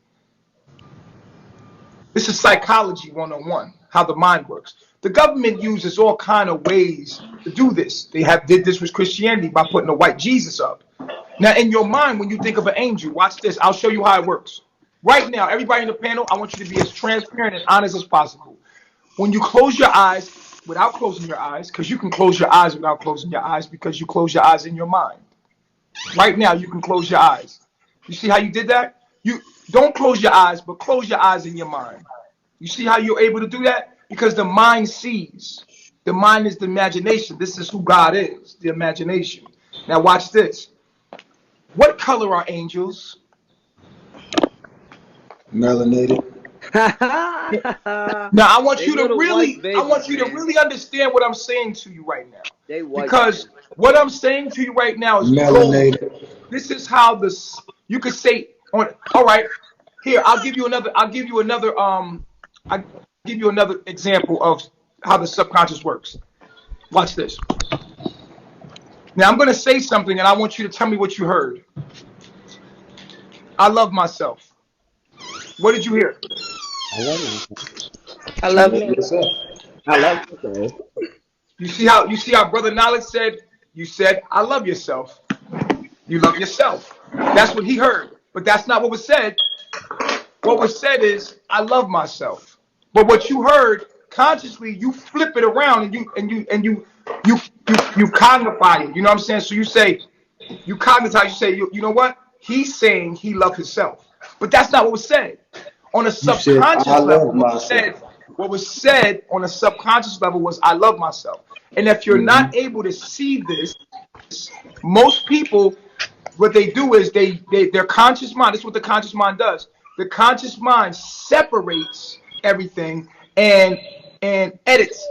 This is psychology 101, how the mind works. The government uses all kind of ways to do this. They did this with Christianity by putting a white Jesus up. Now, in your mind, when you think of an angel, watch this. I'll show you how it works. Right now, everybody in the panel, I want you to be as transparent and honest as possible. When you close your eyes, without closing your eyes, because you can close your eyes without closing your eyes because you close your eyes in your mind. Right now, you can close your eyes. You see how you did that? You don't close your eyes, but close your eyes in your mind. You see how you're able to do that? Because the mind sees. The mind is the imagination. This is who God is, the imagination. Now watch this. What color are angels? Melanated. Now I want you to really understand what I'm saying to you right now. Because what I'm saying to you right now is melanated. Gold. This is how you could say all right, here, I'll give you another example of how the subconscious works. Watch this. Now I'm going to say something and I want you to tell me what you heard. I love myself. What did you hear? I love me. I love myself. You see how Brother Knowledge said, you said, I love yourself. You love yourself. That's what he heard. But that's not what was said. What was said is, I love myself. But what you heard consciously, you flip it around and you cognify it. You know what I'm saying? So you say, you cognitize, you say, you know what? He's saying he loves himself. But that's not what was said. On a subconscious level, what was said on a subconscious level was, I love myself. And if you're not able to see this, most people, what they do is their conscious mind, this is what the conscious mind does. The conscious mind separates everything and edits.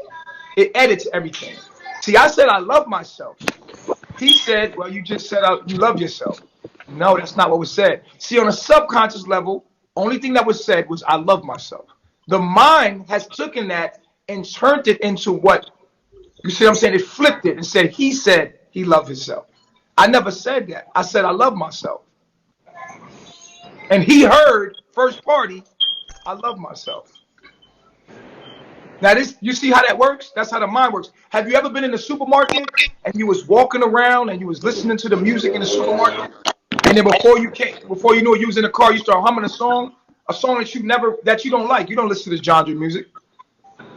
It edits everything. See, I said I love myself. He said, well, you just said you love yourself. No, that's not what was said. See, on a subconscious level, only thing that was said was I love myself. The mind has taken that and turned it into what? You see what I'm saying? It flipped it and said he loved himself. I never said that. I said I love myself. And he heard first party, I love myself. Now you see how that works? That's how the mind works. Have you ever been in the supermarket and you was walking around and you was listening to the music in the supermarket? And then before you knew it, you was in the car, you start humming a song that you don't like. You don't listen to this genre music.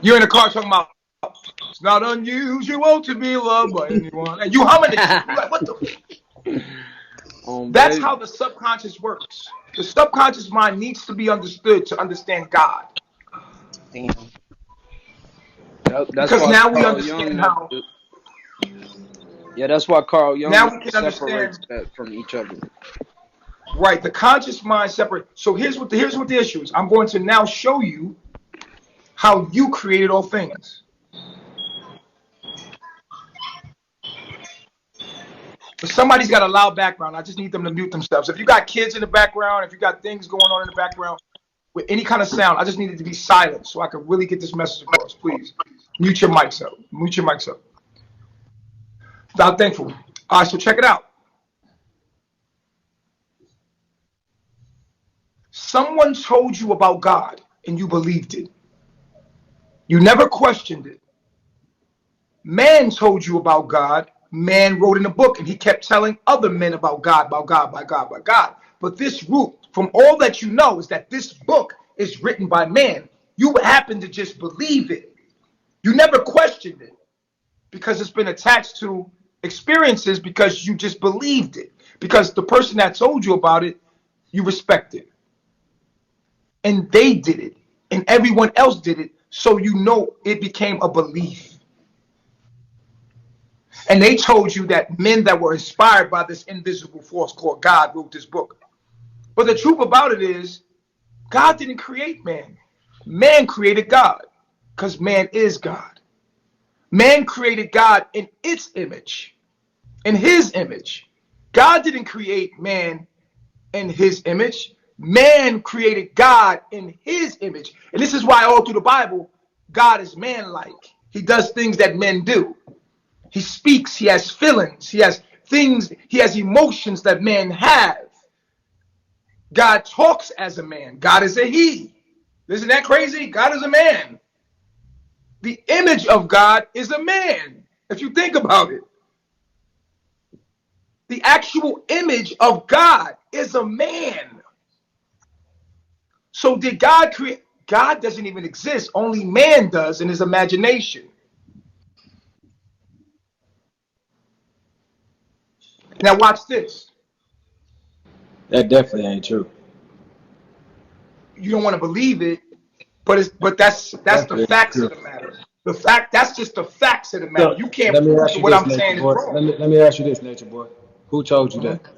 You're in the car talking about, it's not unusual to be loved by anyone. And you humming it. You're like, what the? That's how the subconscious works. The subconscious mind needs to be understood to understand God. That's because now we understand how. Yeah, that's why Carl Jung now we can separates understand that from each other. Right, the conscious mind separate. So here's what the issue is. I'm going to now show you how you created all things. But somebody's got a loud background. I just need them to mute themselves. If you got kids in the background, if you got things going on in the background with any kind of sound, I just need it to be silent so I can really get this message across. Please mute your mics up. Mute your mics up. I'm thankful. All right, so check it out. Someone told you about God and you believed it. You never questioned it. Man told you about God. Man wrote in a book and he kept telling other men about God, by God, by God, by God. But this group from all that you know is that this book is written by man. You happen to just believe it. You never questioned it because it's been attached to experiences because you just believed it. Because the person that told you about it, you respected. And they did it. And everyone else did it. So you know it became a belief. And they told you that men that were inspired by this invisible force called God wrote this book. But the truth about it is, God didn't create man. Man created God, because man is God. Man created God in its image, in his image. God didn't create man in his image. Man created God in his image. And this is why all through the Bible, God is man-like. He does things that men do. He speaks, he has feelings, he has things, he has emotions that men have. God talks as a man. God is a he. Isn't that crazy? God is a man. The image of God is a man, if you think about it. The actual image of God is a man. So did God create? God doesn't even exist. Only man does in his imagination. Now watch this. That definitely ain't true. You don't want to believe it, but that's the facts of the matter. That's just the facts of the matter. So, You can't let me prove ask that you what this, I'm Nature saying is Boy. wrong. Let me ask you this, Nature Boy. Who told you that? Who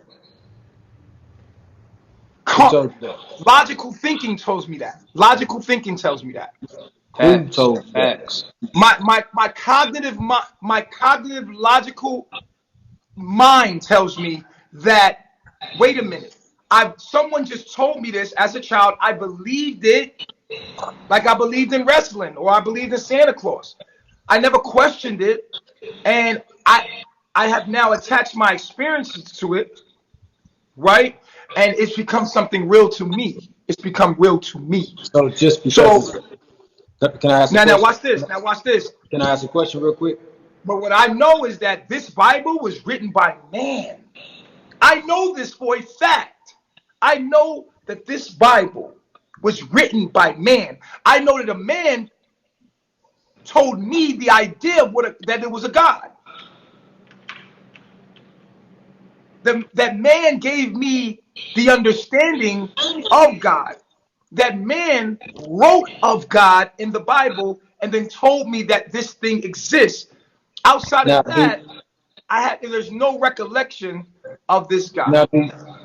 Come, told you that? logical thinking tells me that. Logical thinking tells me that. Who Facts. told you that? Facts. My cognitive logical mind tells me that, wait a minute, someone just told me this as a child. I believed it, like I believed in wrestling or I believed in Santa Claus. I never questioned it, and I have now attached my experiences to it, right? And it's become something real to me. It's become real to me. So just because So can I ask a now question? watch this. Now watch this. Can I ask a question real quick? But what I know is that this Bible was written by man. I know this for a fact. I know that this Bible was written by man. I know that a man told me the idea of that it was a God. That man gave me the understanding of God. That man wrote of God in the Bible and then told me that this thing exists. Outside Now, of that, there's no recollection of this God.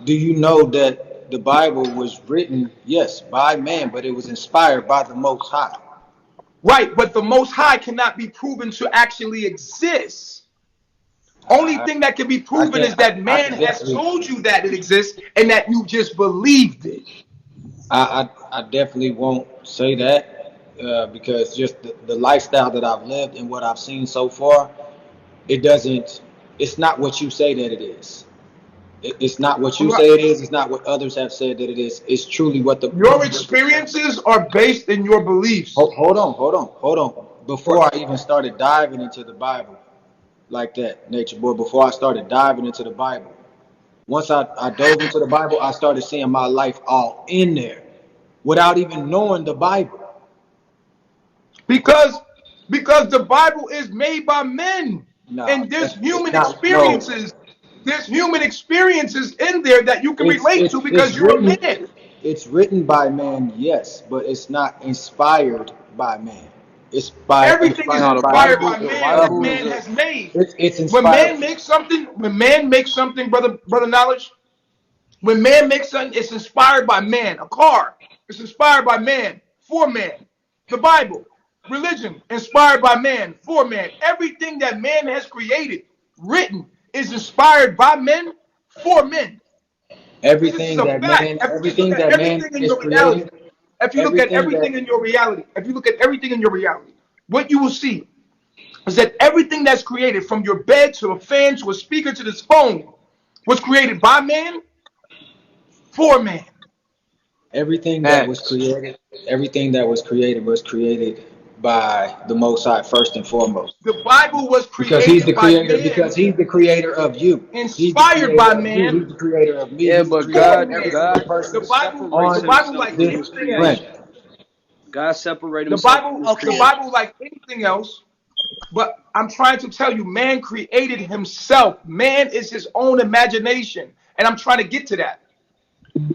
do you know that the Bible was written, yes, by man, but it was inspired by the Most High? Right, but the Most High cannot be proven to actually exist. Only thing that can be proven is that man has told you that it exists and that you just believed it. I definitely won't say that because just the lifestyle that I've lived and what I've seen so far, it's not what you say that it is. It's not what you say it is. It's not what others have said that it is. It's truly what your experiences are based in your beliefs. Hold on. Before I even started diving into the Bible like that, Nature Boy, before I started diving into the Bible, once I dove into the Bible, I started seeing my life all in there without even knowing the Bible. Because the Bible is made by men. And there's human experiences. There's human experiences in there that you can relate to because you're a man. It's written by man, yes, but it's not inspired by man. It's by everything is inspired by man that man has made. It's When inspired. man makes something, brother knowledge. When man makes something, it's inspired by man. A car, it's inspired by man, for man. The Bible, religion, inspired by man, for man. Everything that man has created, written, is inspired by men, for men. Everything that man is created. If you look at everything in your reality, what you will see is that everything that's created, from your bed to a fan to a speaker to this phone, was created by man, for man. Everything that was created by the Most High first and foremost. The Bible was Because he's the created by creator. Because man, he's the creator of you. He's the inspired creator by of you. man, He's the creator of me. Yeah, He's the but creator for of God, every man. single God, person The Bible, separates the on Bible, himself like from this his anything else, planet. God separate the himself from Bible, his the Okay. Bible, like anything else. But I'm trying to tell you, man created himself. Man is his own imagination, and I'm trying to get to that.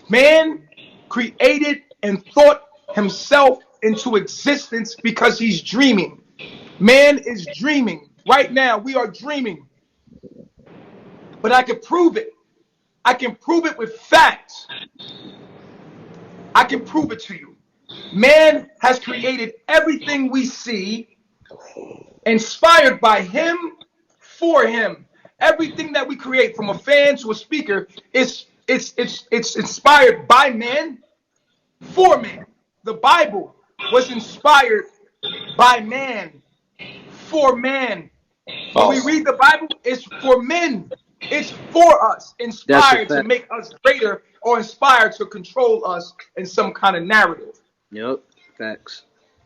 Man created and thought himself into existence because he's dreaming. Man is dreaming. Right now, we are dreaming. But I can prove it. I can prove it with facts. I can prove it to you. Man has created everything we see, inspired by him, for him. Everything that we create, from a fan to a speaker, it's inspired by man, for man. The Bible was inspired by man, for man. When we False. read the Bible, it's for men. It's for us, That's a inspired to fact. make us greater, or inspired to control us in some kind of narrative. Yep, facts.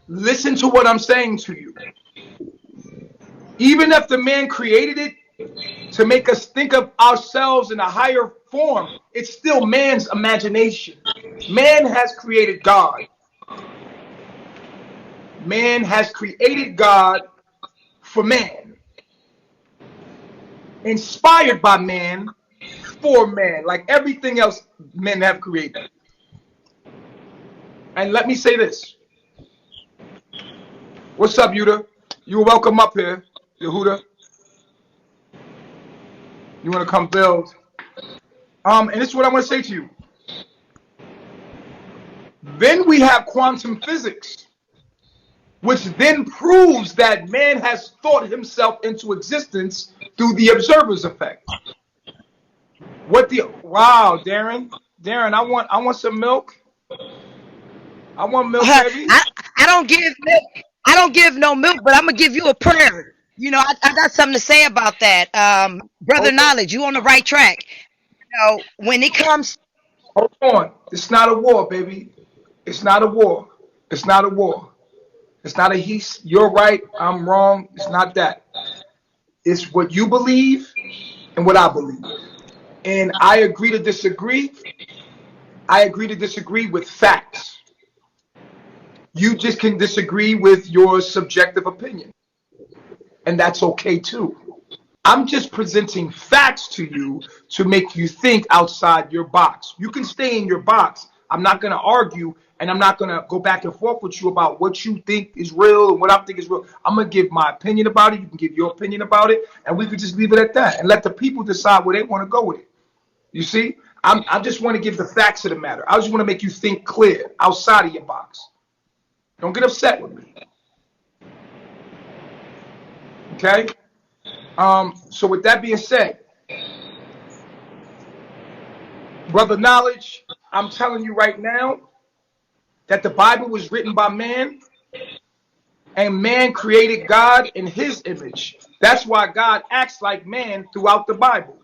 Listen to what I'm saying to you. Even if the man created it to make us think of ourselves in a higher form, it's still man's imagination. Man has created God. Man has created God for man, inspired by man, for man, like everything else men have created. And let me say this. What's up, Yuda? You're welcome up here, Yehuda. You want to come build? And this is what I want to say to you. Then we have quantum physics, which then proves that man has thought himself into existence through the observer's effect. Wow, Darren, I want some milk. I want milk, baby. I don't give milk. I don't give no milk, but I'm gonna give you a prayer. You know, I got something to say about that. Brother Okay. Knowledge, you on the right track. You know, when it comes, Hold on. It's not a war, baby. It's not a war. It's not a war. It's not a you're right, I'm wrong. It's not that. It's what you believe and what I believe. And I agree to disagree. I agree to disagree with facts. You just can disagree with your subjective opinion. And that's okay too. I'm just presenting facts to you to make you think outside your box. You can stay in your box. I'm not going to argue, and I'm not going to go back and forth with you about what you think is real and what I think is real. I'm going to give my opinion about it. You can give your opinion about it, and we could just leave it at that and let the people decide where they want to go with it. You see, I just want to give the facts of the matter. I just want to make you think clear outside of your box. Don't get upset with me. Okay? So with that being said, Brother Knowledge, I'm telling you right now that the Bible was written by man, and man created God in his image. That's why God acts like man throughout the Bible.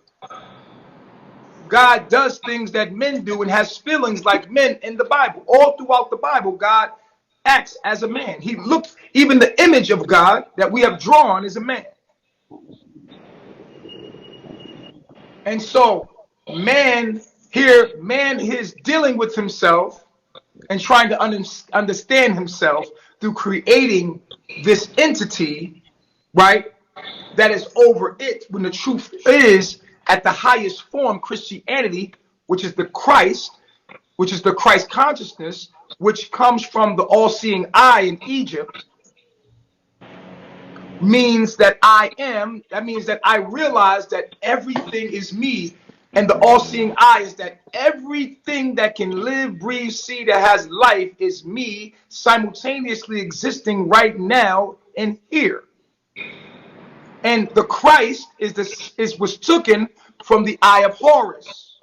God does things that men do and has feelings like men in the Bible. All throughout the Bible, God acts as a man. He looks, even the image of God that we have drawn is a man. And so man is dealing with himself and trying to understand himself through creating this entity, right, that is over it, when the truth is at the highest form, Christianity, which is the Christ consciousness, which comes from the all-seeing eye in Egypt, means that that means that I realize that everything is me, and the all-seeing eye is that everything that can live, breathe, see, that has life is me, simultaneously existing right now and here. And the Christ was taken from the eye of Horus.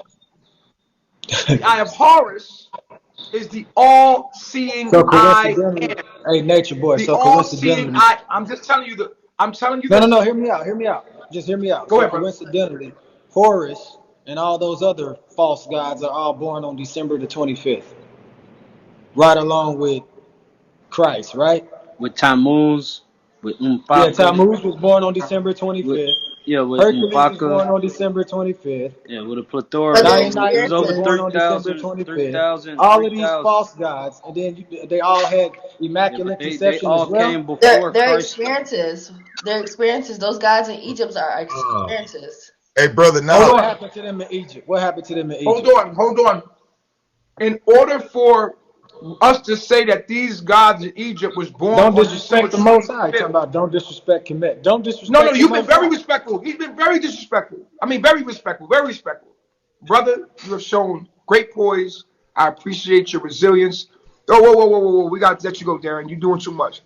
The eye of Horus is the all-seeing So eye. coincidentally, hey, Nature Boy. The So all-seeing coincidentally, eye. I'm just telling you this. no. Hear me out. Just hear me out. Go So ahead, brother. coincidentally, Horus and all those other false gods are all born on December the 25th, right along with Christ, right? with Tammuz, with Yeah, Umpaka, Tammuz was born on December with 25th. with Hercules was Umpaka, born on December 25th. yeah, with a plethora But of the them. It was Dionysus was over born experiences, on December 3,000, 25th. 3,000, All of these 3,000. false gods, and then they all had Yeah, but immaculate they conception as all well. came before their Christ. experiences. Those guys in Egypt are Uh, experiences. hey, brother But Hold what Knowledge. on. happened to them in Egypt? What happened to them in Hold Egypt? on. In order for us to say that these gods in Egypt was born Don't on December disrespect the Most High. Talking 25th. about don't disrespect Kemet. Don't No, disrespect the you've been Most very High. respectful. He's been very disrespectful. I mean, very respectful, very respectful. Brother, you have shown great poise. I appreciate your resilience. Oh, whoa. We got to let you go, Darren. You're doing too much.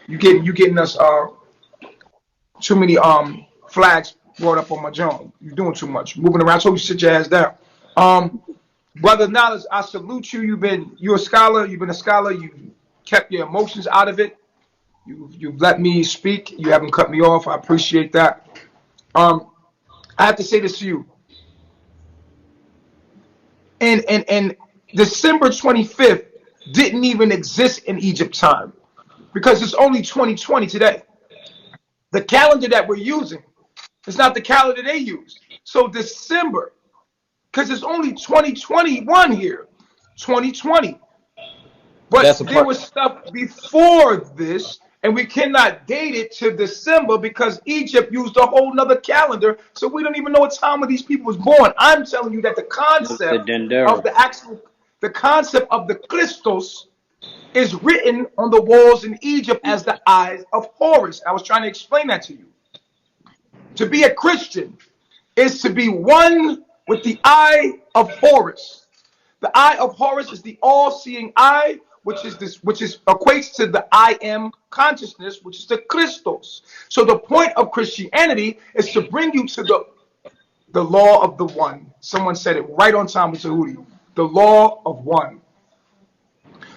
You getting us too many flags brought up on my joint. You're doing too much. Moving around. So you sit your ass down. Brother Knowledge, I salute you. You're a scholar. You've been a scholar. You kept your emotions out of it. You've let me speak. You haven't cut me off. I appreciate that. I have to say this to you. And December 25th didn't even exist in Egypt time because it's only 2020 today. The calendar that we're using is not the calendar they used. So December, because it's only 2021 here, 2020. That's But a there part. was stuff before this, and we cannot date it to December because Egypt used a whole nother calendar, so we don't even know what time of these people was born. I'm telling you that the It was the concept of Dendera. the concept of the Christos is written on the walls in Egypt as the eyes of Horus. I was trying to explain that to you. To be a Christian is to be one with the eye of Horus. The eye of Horus is the all-seeing eye, which equates to the I am consciousness, which is the Christos. So the point of Christianity is to bring you to the law of the one. Someone said it right on time with Tahuti. The law of one.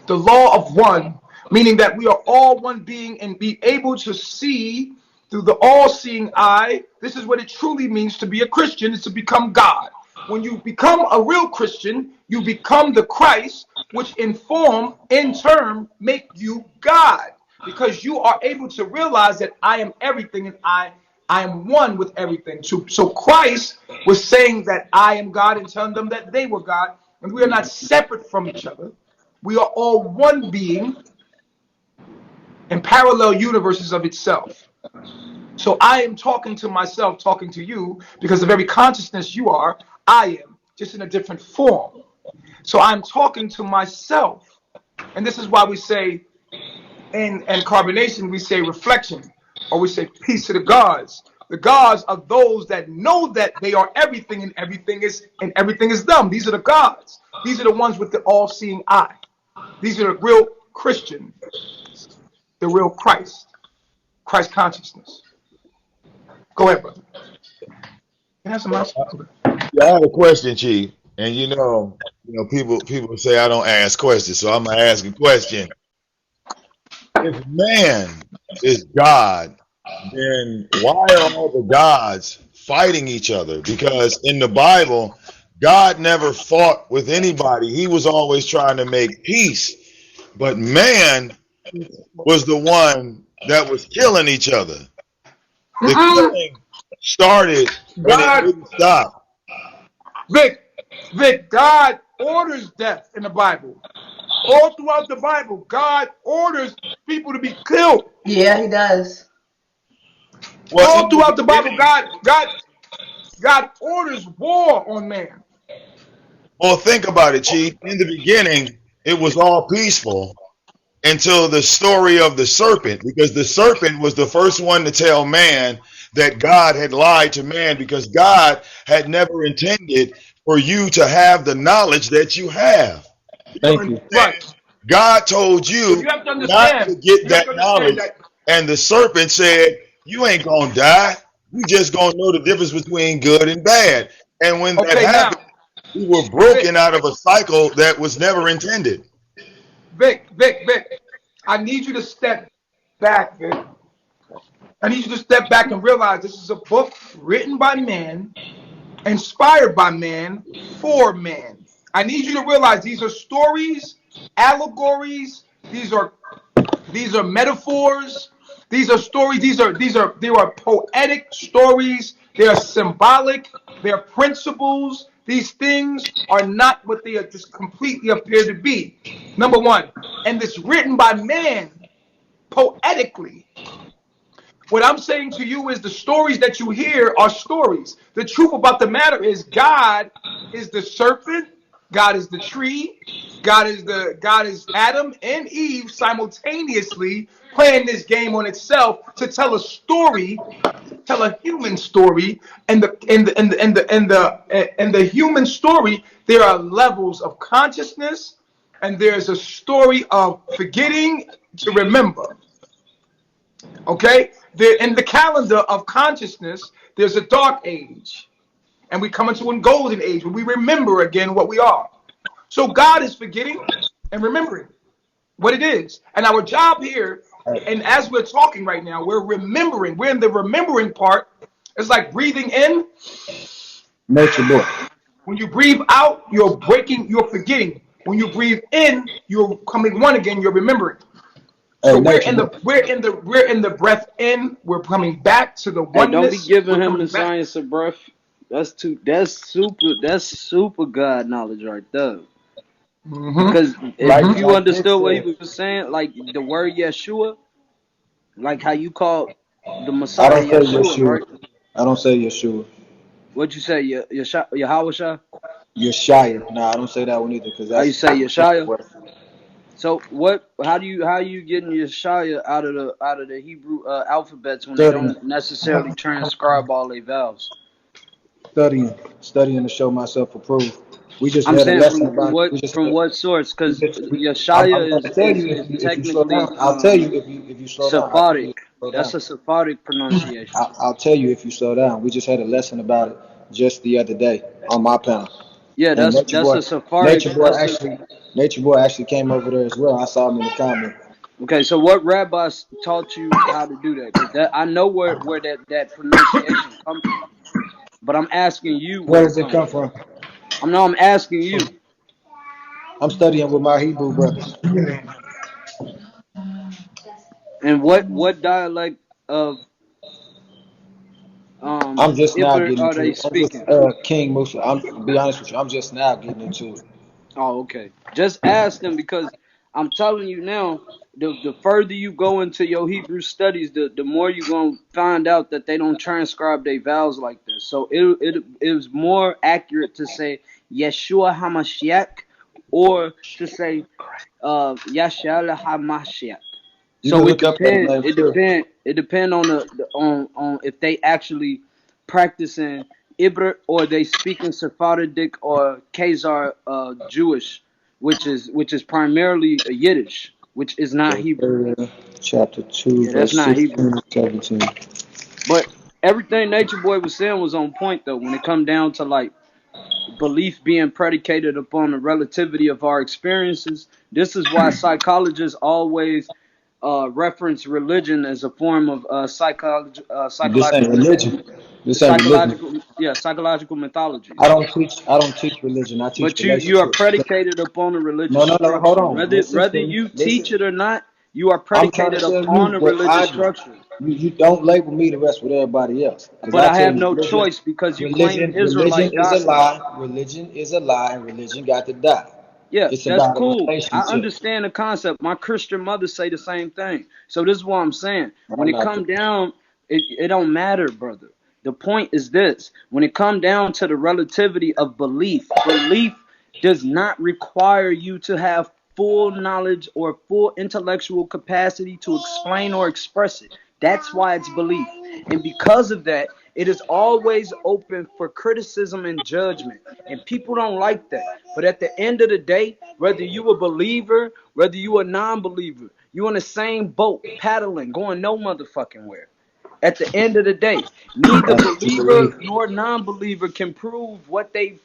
The law of one, meaning that we are all one being and be able to see through the all-seeing eye. This is what it truly means to be a Christian, is to become God. When you become a real Christian, you become the Christ, which in turn, make you God. Because you are able to realize that I am everything and I am one with everything. So Christ was saying that I am God and telling them that they were God. And we are not separate from each other. We are all one being in parallel universes of itself. So I am talking to myself, talking to you, because the very consciousness you are, I am, just in a different form. So I'm talking to myself. And this is why we say, in carbonation, we say reflection, or we say peace to the gods. The gods are those that know that they are everything and everything is them. These are the gods. These are the ones with the all-seeing eye. These are the real Christian, the real Christ consciousness. Go ahead, brother. Can I have some else? Yeah, I have a question, Chief. And people say I don't ask questions, so I'm gonna ask a question. If man is God, then why are all the gods fighting each other? Because in the Bible, God never fought with anybody. He was always trying to make peace. But man was the one that was killing each other. The killing started when it didn't stop. Vic, God orders death in the Bible. All throughout the Bible, God orders people to be killed. Yeah, he does. All throughout the Bible, God orders war on man. Well, think about it, Chief. In the beginning, it was all peaceful until the story of the serpent, because the serpent was the first one to tell man that God had lied to man, because God had never intended for you to have the knowledge that you have. Thank you. Right. God told you not to get that knowledge, and the serpent said, you ain't gonna die. You just gonna know the difference between good and bad. And when that happened, we were broken out of a cycle that was never intended. Vic, I need you to step back, Vic. I need you to step back and realize this is a book written by man, inspired by man, for man. I need you to realize these are stories, allegories, these are These are metaphors. These are stories. They are poetic stories. They are symbolic. They are principles. These things are not what they are just completely appear to be. Number one, and it's written by man poetically. What I'm saying to you is the stories that you hear are stories. The truth about the matter is God is the serpent, God is the tree, God is Adam and Eve simultaneously playing this game on itself to tell a story, tell a human story, and the human story, there are levels of consciousness, and there's a story of forgetting to remember. Okay? In the calendar of consciousness, there's a dark age. And we come into a golden age where we remember again what we are. So God is forgetting and remembering what it is. And our job here, and as we're talking right now, we're remembering. We're in the remembering part. It's like breathing in. Nature boy. When you breathe out, you're forgetting. When you breathe in, you're coming one again, you're remembering. So we're in the breath in. We're coming back to the oneness. Hey, don't be giving him the science of breath. That's super God knowledge right there. Because if you understood what he was saying, like the word Yeshua, like how you call the Messiah Yeshua, right? I don't say Yeshua. What'd you say, Yahawashah? Yeshaya. No, I don't say that one either. Because how you say Yeshaya? So how you getting Yeshaya out of the Hebrew alphabets when they don't necessarily transcribe all their vowels? Studying to show myself approved. We just I'm had saying a lesson about from what source? Because Yeshaya is technically I'll tell you if you slow down. Sephardic. That's a Sephardic pronunciation. I'll tell you if you slow down. We just had a lesson about it just the other day on my panel. Yeah, that's a Sephardic. Nature Boy actually came over there as well. I saw him in the comment. Okay, so what rabbis taught you how to do that? 'Cause I know where that pronunciation comes from, but I'm asking you where does it come from? I'm asking you. I'm studying with my Hebrew brothers. And what dialect of I'm just now getting are into they it. speaking? King Musa. To be honest with you, I'm just now getting into it. Oh, okay. Just ask them, because I'm telling you now, the further you go into your Hebrew studies, the more you're going to find out that they don't transcribe their vowels like this. So it is more accurate to say Yeshua HaMashiach or to say Yashua HaMashiach. So it depends on if they actually practicing Ibrit or they speaking Sephardic or Khazar Jewish, which is primarily a Yiddish, which is not Hebrew. Chapter 2, that's not Hebrew. 17. But everything Nature Boy was saying was on point though. When it come down to like belief being predicated upon the relativity of our experiences, this is why psychologists always reference religion as a form of psychological mythology. I don't teach religion. I teach. But you are predicated upon a religious structure. Hold on. Whether you teach it or not, you are predicated upon a religious structure. You don't label me the rest with everybody else. But I have no choice because you claim Israelite gospel. Religion is a lie, and religion got to die. Yeah, that's cool. I understand the concept. My Christian mother say the same thing. So this is what I'm saying. When it come down, it don't matter, brother. The point is this. When it come down to the relativity of belief does not require you to have full knowledge or full intellectual capacity to explain or express it. That's why it's belief. And because of that, it is always open for criticism and judgment. And people don't like that. But at the end of the day, whether you a believer, whether you a non-believer, you in the same boat, paddling, going no motherfucking where. At the end of the day, neither believer nor non-believer can prove what they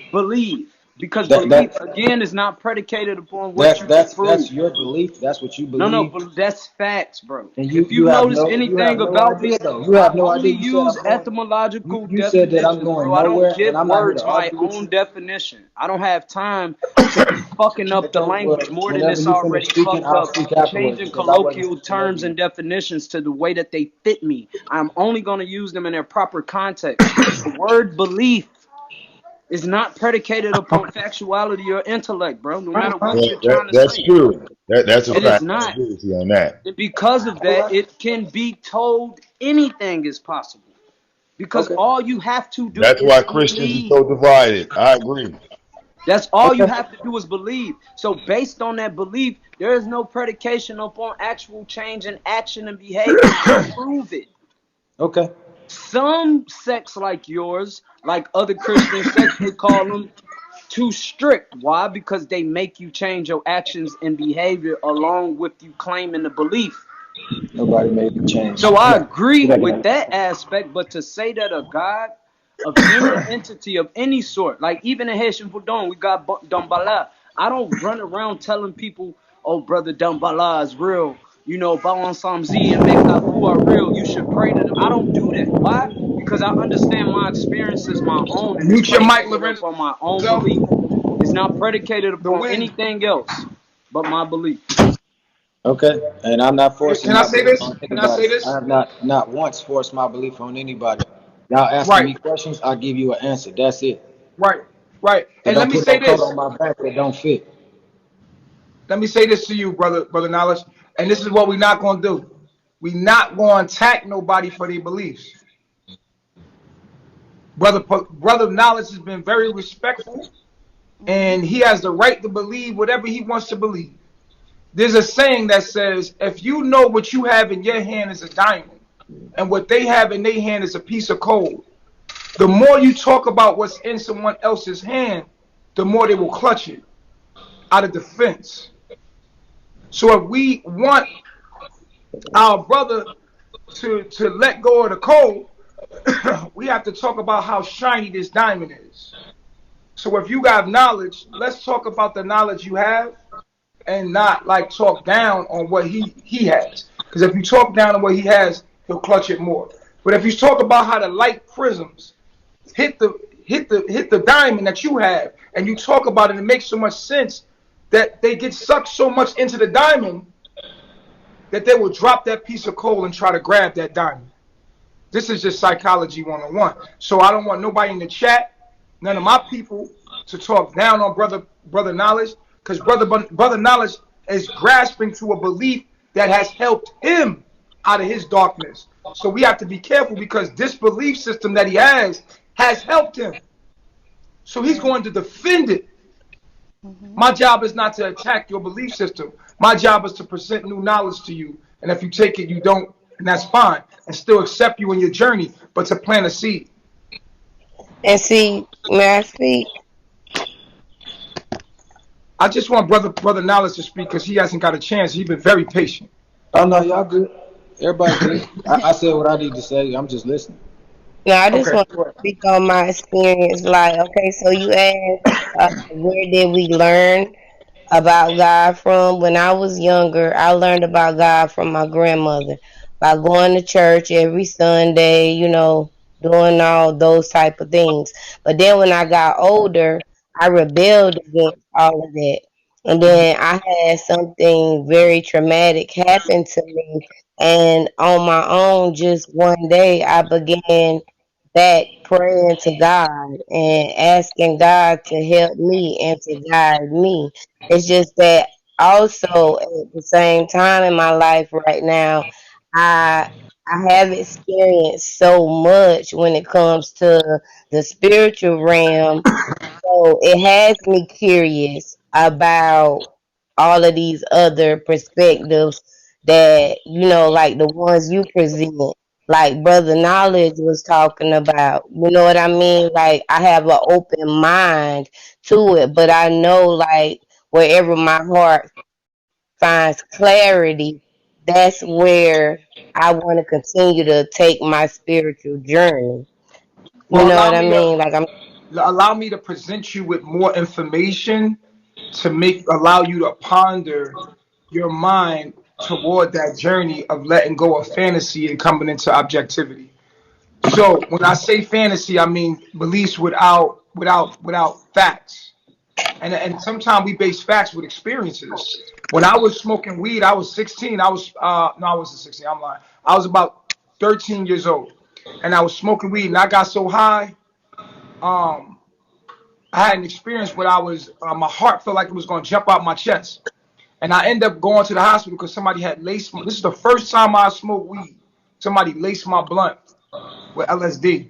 believe. Because That belief that again is not predicated upon what you can that's prove. your belief. That's what you No, believe, but that's facts, bro. and If you you have notice no anything about idea me, though. You I have no only idea. You said use I'm going. etymological You said that I'm definitions, going bro. I don't nowhere, and give I'm not here to words my argue with own you. definition. I don't have time to be fucking up the Okay, well, language more than whenever it's you finish already speaking, fucked I'll up, speak afterwards changing because I wasn't colloquial speaking over terms you. and definitions to the way that they fit me. I'm only going to use them in their proper context. The word belief is not predicated upon factuality or intellect, bro, no matter what Yeah, you're trying to that's say. true. That's a It is fact. I not. agree with you on that. And because of that, Okay. it can be told anything is possible. Because Okay. all you have to do That's is why Christians are believe. so divided. I agree. That's all you Okay. have to do is believe. So based on that belief, there is no predication upon actual change in action and behavior to prove it. Okay. Some sects like yours, like other Christian sects, would call them too strict. Why? Because they make you change your actions and behavior along with you claiming the belief. Nobody made me change. So I Yeah. agree Yeah. with that aspect, but to say that a God of any entity of any sort, like even in Haitian Foudon, we got Dambala. I don't run around telling people, oh, brother Dambala is real. You know, Balan Samzi and Mekaku are real. You should pray to them. I don't do that. Why? Because I understand my experience is my own and it's Mute your mic, predicated Lorenzo. upon my own belief. It's not predicated The upon wind. anything else but my belief. Okay. And I'm not forcing Can I my say belief this? on Can I say anybody. I this? have not once forced my belief on anybody. Y'all asking Right, me questions, I give you an answer. That's it. right, right. So And let don't me put say no coat this. on my back that don't fit. Let me say this to you, brother Knowledge. And this is what we're not gonna do. We not gonna attack nobody for their beliefs. Brother Knowledge has been very respectful, and he has the right to believe whatever he wants to believe. There's a saying that says, if you know what you have in your hand is a diamond, and what they have in their hand is a piece of coal, the more you talk about what's in someone else's hand, the more they will clutch it out of defense. So if we want our brother to let go of the coal, we have to talk about how shiny this diamond is. So if you got knowledge, let's talk about the knowledge you have and not like talk down on what he has. Because if you talk down on what he has, he'll clutch it more. But if you talk about how the light prisms hit the diamond that you have, and you talk about it, and it makes so much sense that they get sucked so much into the diamond that they will drop that piece of coal and try to grab that diamond. This is just psychology 101. So I don't want nobody in the chat, none of my people, to talk down on brother Knowledge, because brother Knowledge is grasping to a belief that has helped him out of his darkness. So we have to be careful because this belief system that he has helped him. So he's going to defend it. My job is not to attack your belief system. My job is to present new knowledge to you. And if you take it, you don't, and that's fine. And still accept you in your journey, but to plant a seed. And see, may I speak? I just want brother Knowledge to speak because he hasn't got a chance. He's been very patient. Oh no, y'all good. Everybody good. I said what I need to say. I'm just listening. No, I just Okay. want to speak on my experience. Like, okay, so you asked, where did we learn about God from? When I was younger, I learned about God from my grandmother by going to church every Sunday, doing all those type of things. But then when I got older, I rebelled against all of that. And then I had something very traumatic happen to me. And on my own, just one day, I began back praying to God and asking God to help me and to guide me. It's just that also at the same time in my life right now, I I have experienced so much when it comes to the spiritual realm, so it has me curious about all of these other perspectives that, like the ones you present, like Brother Knowledge was talking about. You know what I mean? Like, I have an open mind to it, but I know, like, wherever my heart finds clarity, that's where I want to continue to take my spiritual journey. You Well, know allow what I me to mean? Like, I'm. allow me to present you with more information to allow you to ponder your mind toward that journey of letting go of fantasy and coming into objectivity. So when I say fantasy, I mean beliefs without facts. And sometimes we base facts with experiences. When I was smoking weed, I was 16. I wasn't 16. I'm lying. I was about 13 years old, and I was smoking weed, and I got so high. I had an experience where my heart felt like it was going to jump out my chest, and I ended up going to the hospital because somebody had laced me. This is the first time I smoked weed. Somebody laced my blunt with LSD.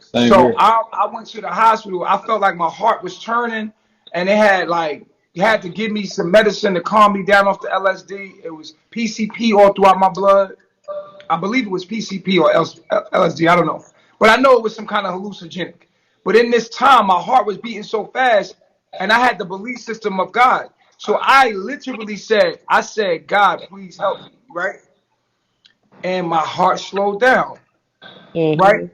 Same So here. I went to the hospital. I felt like my heart was turning, and they had to give me some medicine to calm me down off the LSD. It was PCP all throughout my blood. I believe it was PCP or LSD. I don't know, but I know it was some kind of hallucinogenic. But in this time, my heart was beating so fast, and I had the belief system of God. So I literally said, God, please help me, right? And my heart slowed down, right?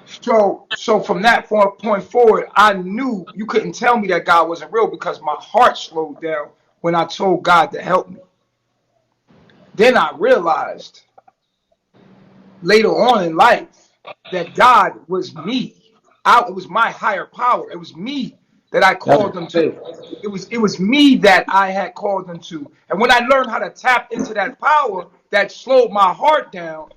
So from that point forward, I knew you couldn't tell me that God wasn't real because my heart slowed down when I told God to help me. Then I realized later on in life that God was me. It was my higher power. It was me that I called them to. It was me that I had called them to. And when I learned how to tap into that power that slowed my heart down,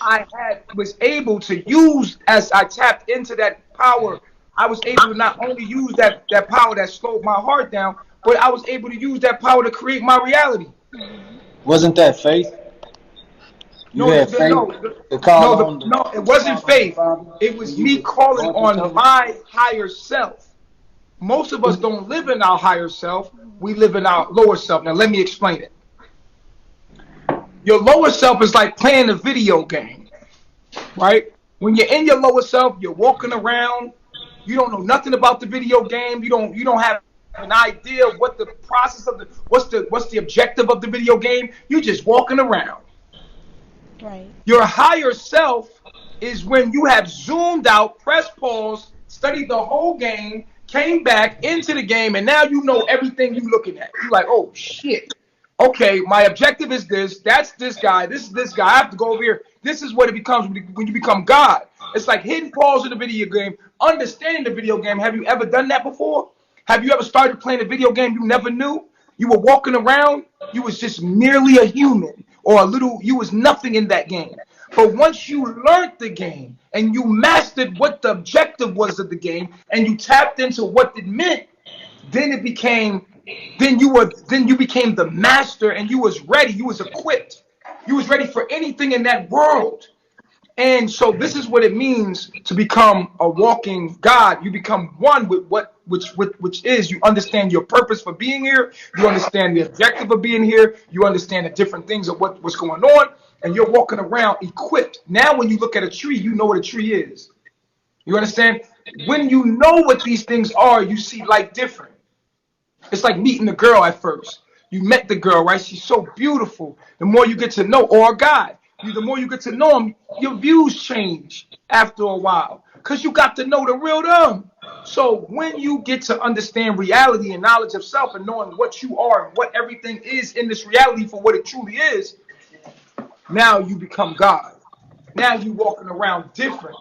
I was able to use, as I tapped into that power, I was able to not only use that power that slowed my heart down, but I was able to use that power to create my reality. Wasn't that faith? You had faith to call on No, it wasn't faith. It was me calling on my higher self. Most of us don't live in our higher self. We live in our lower self. Now, let me explain it. Your lower self is like playing a video game, right? When you're in your lower self, you're walking around. You don't know nothing about the video game. You don't have an idea of what the process of what's the objective of the video game. You're just walking around. Right. Your higher self is when you have zoomed out, pressed pause, studied the whole game, came back into the game, and now you know everything you're looking at. You're like, oh shit. Okay, my objective is this. That's this guy. This is this guy. I have to go over here. This is what it becomes when you become God. It's like hitting pause in the video game, understanding the video game. Have you ever done that before? Have you ever started playing a video game you never knew? You were walking around. You was just merely a human or you was nothing in that game. But once you learned the game and you mastered what the objective was of the game and you tapped into what it meant, then you became the master, and you was ready. You was equipped. You was ready for anything in that world. And so this is what it means to become a walking God. You become one with which is you understand your purpose for being here. You understand the objective of being here. You understand the different things of what's going on, and you're walking around equipped. Now, when you look at a tree, you know what a tree is. You understand? When you know what these things are, you see life different. It's like meeting a girl at first. You met the girl, right? She's so beautiful. The more you get to know, or a guy, the more you get to know him, your views change after a while because you got to know the real them. So when you get to understand reality and knowledge of self and knowing what you are and what everything is in this reality for what it truly is, now you become God. Now you walking around different.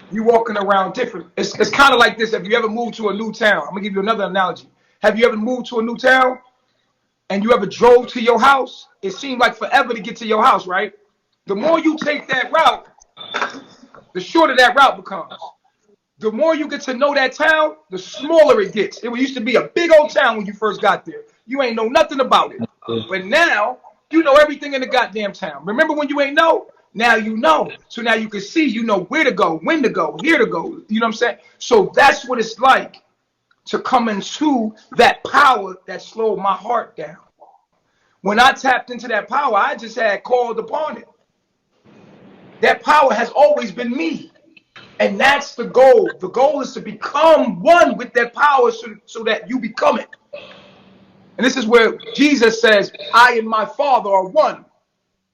You walking around different. It's kind of like this. If you ever moved to a new town, I'm gonna give you another analogy. Have you ever moved to a new town and you ever drove to your house? It seemed like forever to get to your house, right? The more you take that route, the shorter that route becomes. The more you get to know that town, the smaller it gets. It used to be a big old town when you first got there. You ain't know nothing about it. But now you know everything in the goddamn town. Remember when you ain't know? Now you know. So now you can see, you know where to go, when to go, here to go. You know what I'm saying? So that's what it's like to come into that power that slowed my heart down. When I tapped into that power, I just had called upon it. That power has always been me. And that's the goal. The goal is to become one with that power so that you become it. And this is where Jesus says, I and my Father are one.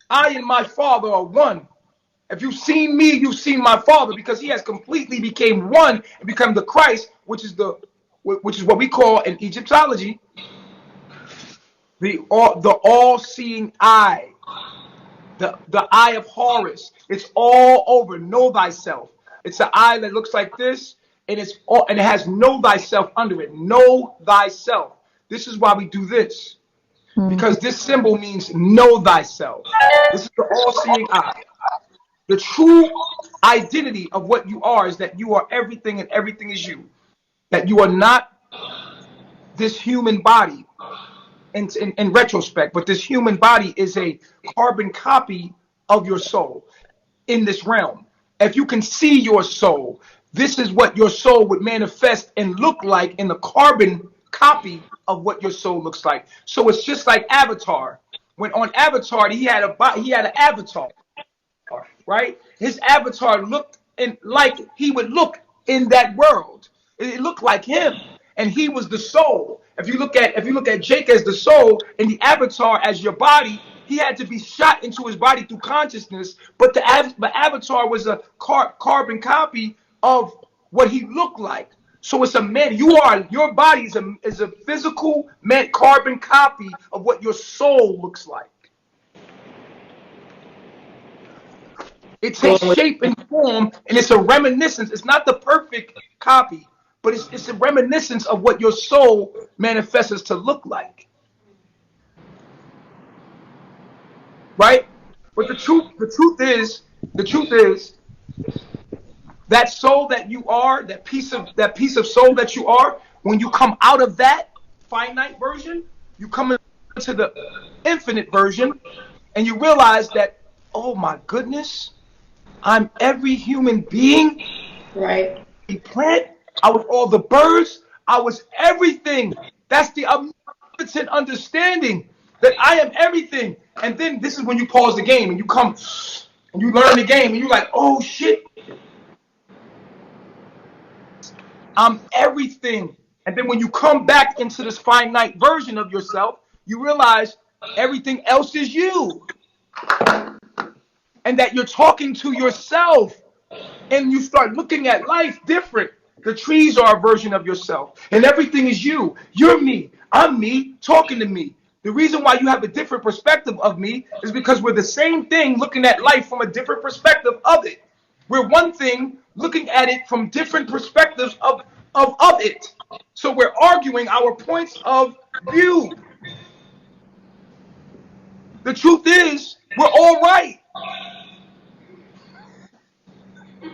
I and my Father are one. If you've seen me, you've seen my Father, because he has completely became one and become the Christ, which is what we call in Egyptology the all-seeing eye, the eye of Horus. It's all over. Know thyself. It's an eye that looks like this, and it has know thyself under it. Know thyself. This is why we do this, because this symbol means know thyself. This is the all-seeing eye. The true identity of what you are is that you are everything and everything is you. That you are not this human body in retrospect, but this human body is a carbon copy of your soul in this realm. If you can see your soul, this is what your soul would manifest and look like in the carbon copy of what your soul looks like. So it's just like Avatar. When on Avatar, he had an avatar. Right? His avatar looked like he would look in that world. It looked like him, and he was the soul. If you look at Jake as the soul and the avatar as your body, he had to be shot into his body through consciousness. But the avatar was a carbon copy of what he looked like. So it's a man. Your body is a physical carbon copy of what your soul looks like. It takes shape and form, and it's a reminiscence. It's not the perfect copy, but it's a reminiscence of what your soul manifests to look like. Right? But the truth is, that soul that you are, that piece of soul that you are, when you come out of that finite version, you come into the infinite version, and you realize that, oh my goodness, I'm every human being. Right. The plant. I was all the birds. I was everything. That's the omnipotent understanding that I am everything. And then this is when you pause the game and you come and you learn the game and you're like, oh shit, I'm everything. And then when you come back into this finite version of yourself, you realize everything else is you. And that you're talking to yourself, and you start looking at life different. The trees are a version of yourself, and everything is you. You're me. I'm me talking to me. The reason why you have a different perspective of me is because we're the same thing looking at life from a different perspective of it. We're one thing looking at it from different perspectives of it. So we're arguing our points of view. The truth is, we're all right.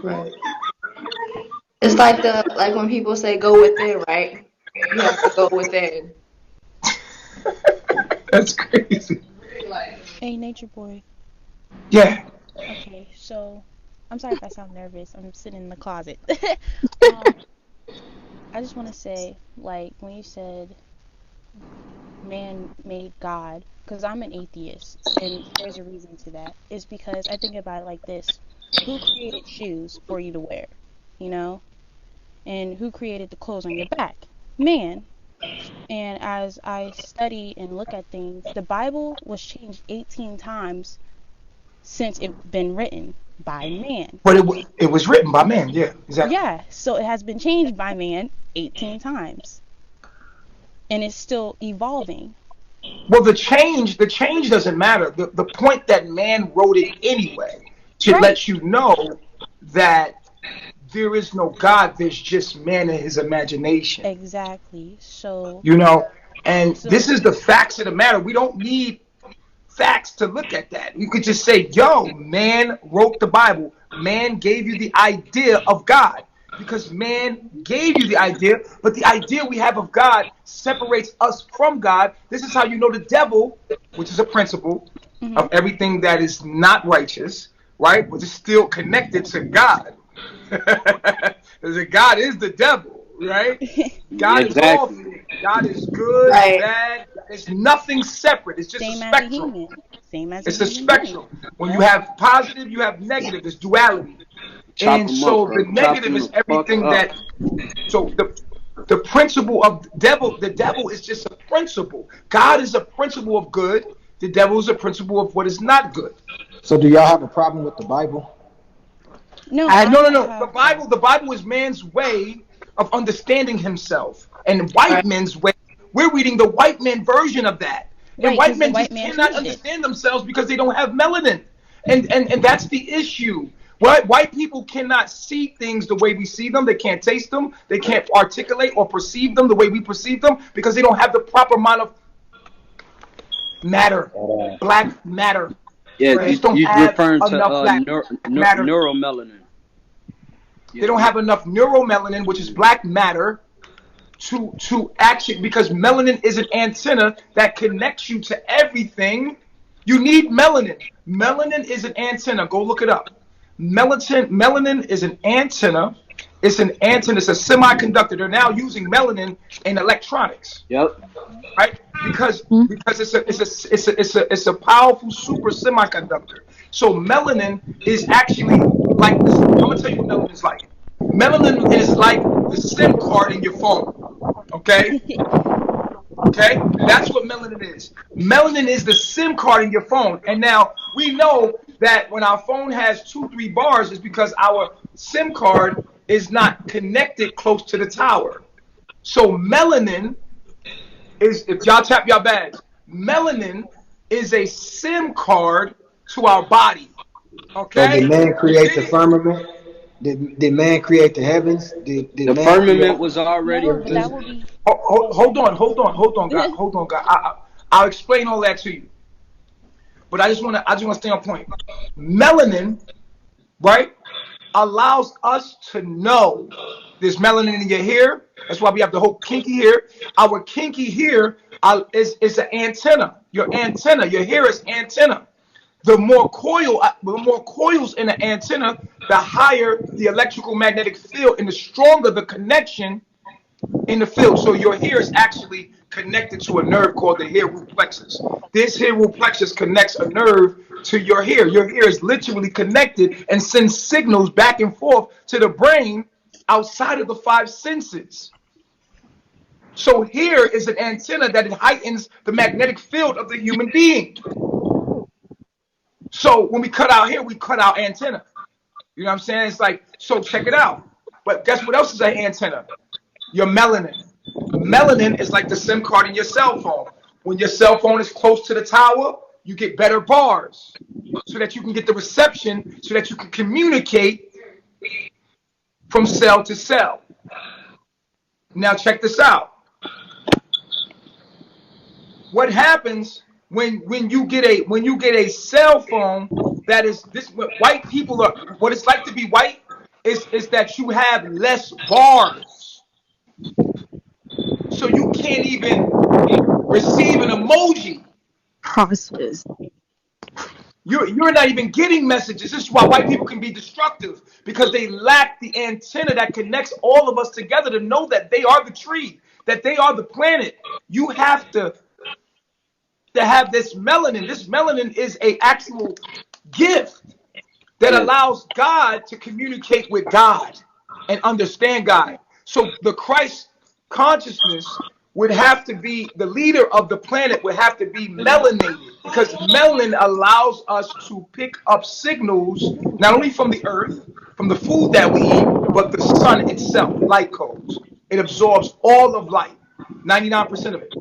Right. It's like when people say go within, right? You have to go within. That's crazy. Hey, Nature Boy. Yeah. Okay, so I'm sorry if I sound nervous. I'm sitting in the closet. I just want to say, like, when you said man made God, because I'm an atheist, and there's a reason to that. It's because I think about it like this. Who created shoes for you to wear? You know? And who created the clothes on your back? Man. And as I study and look at things, the Bible was changed 18 times since it's been written by man. But it was written by man, yeah, exactly. Yeah, so it has been changed by man 18 times. And it's still evolving. Well, the change doesn't matter. The point that man wrote it anyway to let you know that there is no God, there's just man and his imagination. Exactly. So you know, and this is the facts of the matter. We don't need facts to look at that. You could just say, yo, man wrote the Bible. Man gave you the idea of God. Because man gave you the idea, but the idea we have of God separates us from God. This is how you know the devil, which is a principle of everything that is not righteous, right? But it's still connected to God. God is the devil, right? God is all things. God is good, bad. It's nothing separate. It's just a spectrum. It's a spectrum. When you have positive, you have negative. It's duality. And so the negative is everything that. So the principle of the devil is just a principle. God is a principle of good. The devil is a principle of what is not good. So do y'all have a problem with the Bible? No, No. okay. The Bible is man's way of understanding himself, and white men's way. We're reading the white man version of that, and Right, white because the men just white man cannot tweeted it. understand themselves because they don't have melanin, and that's the issue. White people cannot see things the way we see them. They can't taste them. They can't articulate or perceive them the way we perceive them because they don't have the proper amount of matter, black matter. Yeah, They just don't you're have referring to enough black matter. neuromelanin. They don't have enough neuromelanin, which is black matter, to actually, because melanin is an antenna that connects you to everything. You need melanin. Melanin is an antenna. Go look it up. Melanin is an antenna. It's an antenna. It's a semiconductor. They're now using melanin in electronics. Yep. Right? Because it's a powerful super semiconductor. So melanin is actually like this. I'm gonna tell you what melanin is like. Melanin is like the SIM card in your phone. Okay? Okay? That's what melanin is. Melanin is the SIM card in your phone. And now we know that when our phone has 2-3 bars, it's because our SIM card is not connected close to the tower. So melanin is, if y'all tap your bags, melanin is a SIM card to our body. Okay? So did man create the firmament? Did man create the heavens? Did The man firmament was already. No, but that would be. Hold on, God. I'll explain all that to you. But I just want to stay on point. Melanin, right, allows us to know there's melanin in your hair. That's why we have the whole kinky hair. Our kinky hair is an antenna. Your antenna, your hair is antenna. The more coils in the antenna, the higher the electrical magnetic field and the stronger the connection in the field. So your hair is actually connected to a nerve called the hair root plexus. This hair root plexus connects a nerve to your hair. Your hair is literally connected and sends signals back and forth to the brain outside of the 5 senses. So hair is an antenna that it heightens the magnetic field of the human being. So when we cut our hair, we cut our antenna. You know what I'm saying? It's like, so check it out. But guess what else is an antenna? Your melanin. Melanin is like the SIM card in your cell phone. When your cell phone is close to the tower, you get better bars so that you can get the reception, so that you can communicate from cell to cell. Now check this out. What happens when you get a cell phone that is this, what white people are, what it's like to be white is that you have less bars. So you can't even receive an emoji. Process. You're not even getting messages. This is why white people can be destructive, because they lack the antenna that connects all of us together to know that they are the tree, that they are the planet. You have to have this melanin. This melanin is an actual gift that allows God to communicate with God and understand God. So the Christ consciousness would have to be, the leader of the planet would have to be melanated, because melanin allows us to pick up signals not only from the earth, from the food that we eat, but the sun itself, light codes. It absorbs all of light, 99% of it.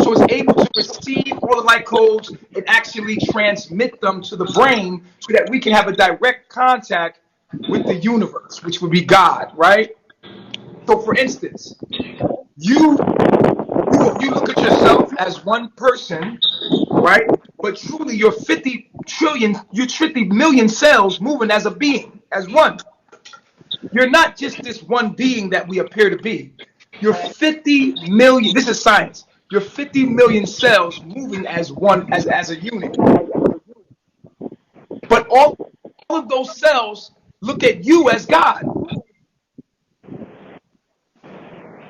So it's able to receive all the light codes and actually transmit them to the brain so that we can have a direct contact with the universe, which would be God, right? So for instance, you look at yourself as one person, right? But truly you're 50 million cells moving as a being, as one. You're not just this one being that we appear to be. You're 50 million, this is science. You're 50 million cells moving as one, as a unit. But all of those cells look at you as God.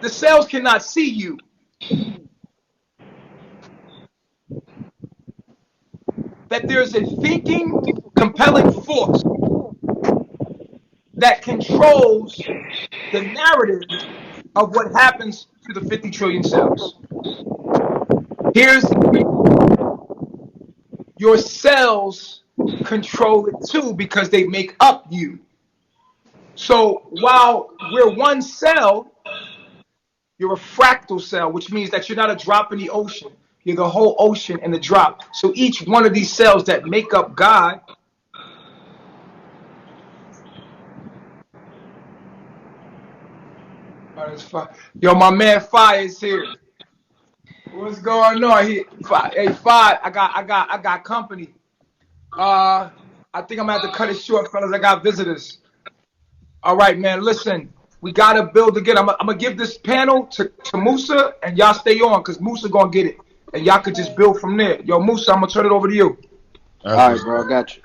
The cells cannot see you. That there's a thinking, compelling force that controls the narrative of what happens to the 50 trillion cells. Here's your cells control it too because they make up you. So while we're one cell, you're a fractal cell, which means that you're not a drop in the ocean. You're the whole ocean in the drop. So each one of these cells that make up God yo, my man Fire is here. What's going on here? Hey, Fire, I got company. I think I'm gonna have to cut it short, fellas. I got visitors. All right, man. Listen, we gotta build again. I'm gonna give this panel to Musa, and y'all stay on because Musa gonna get it, and y'all could just build from there. Yo, Musa, I'm gonna turn it over to you. All right, bro. I got you.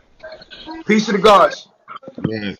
Peace to the gods. Yeah.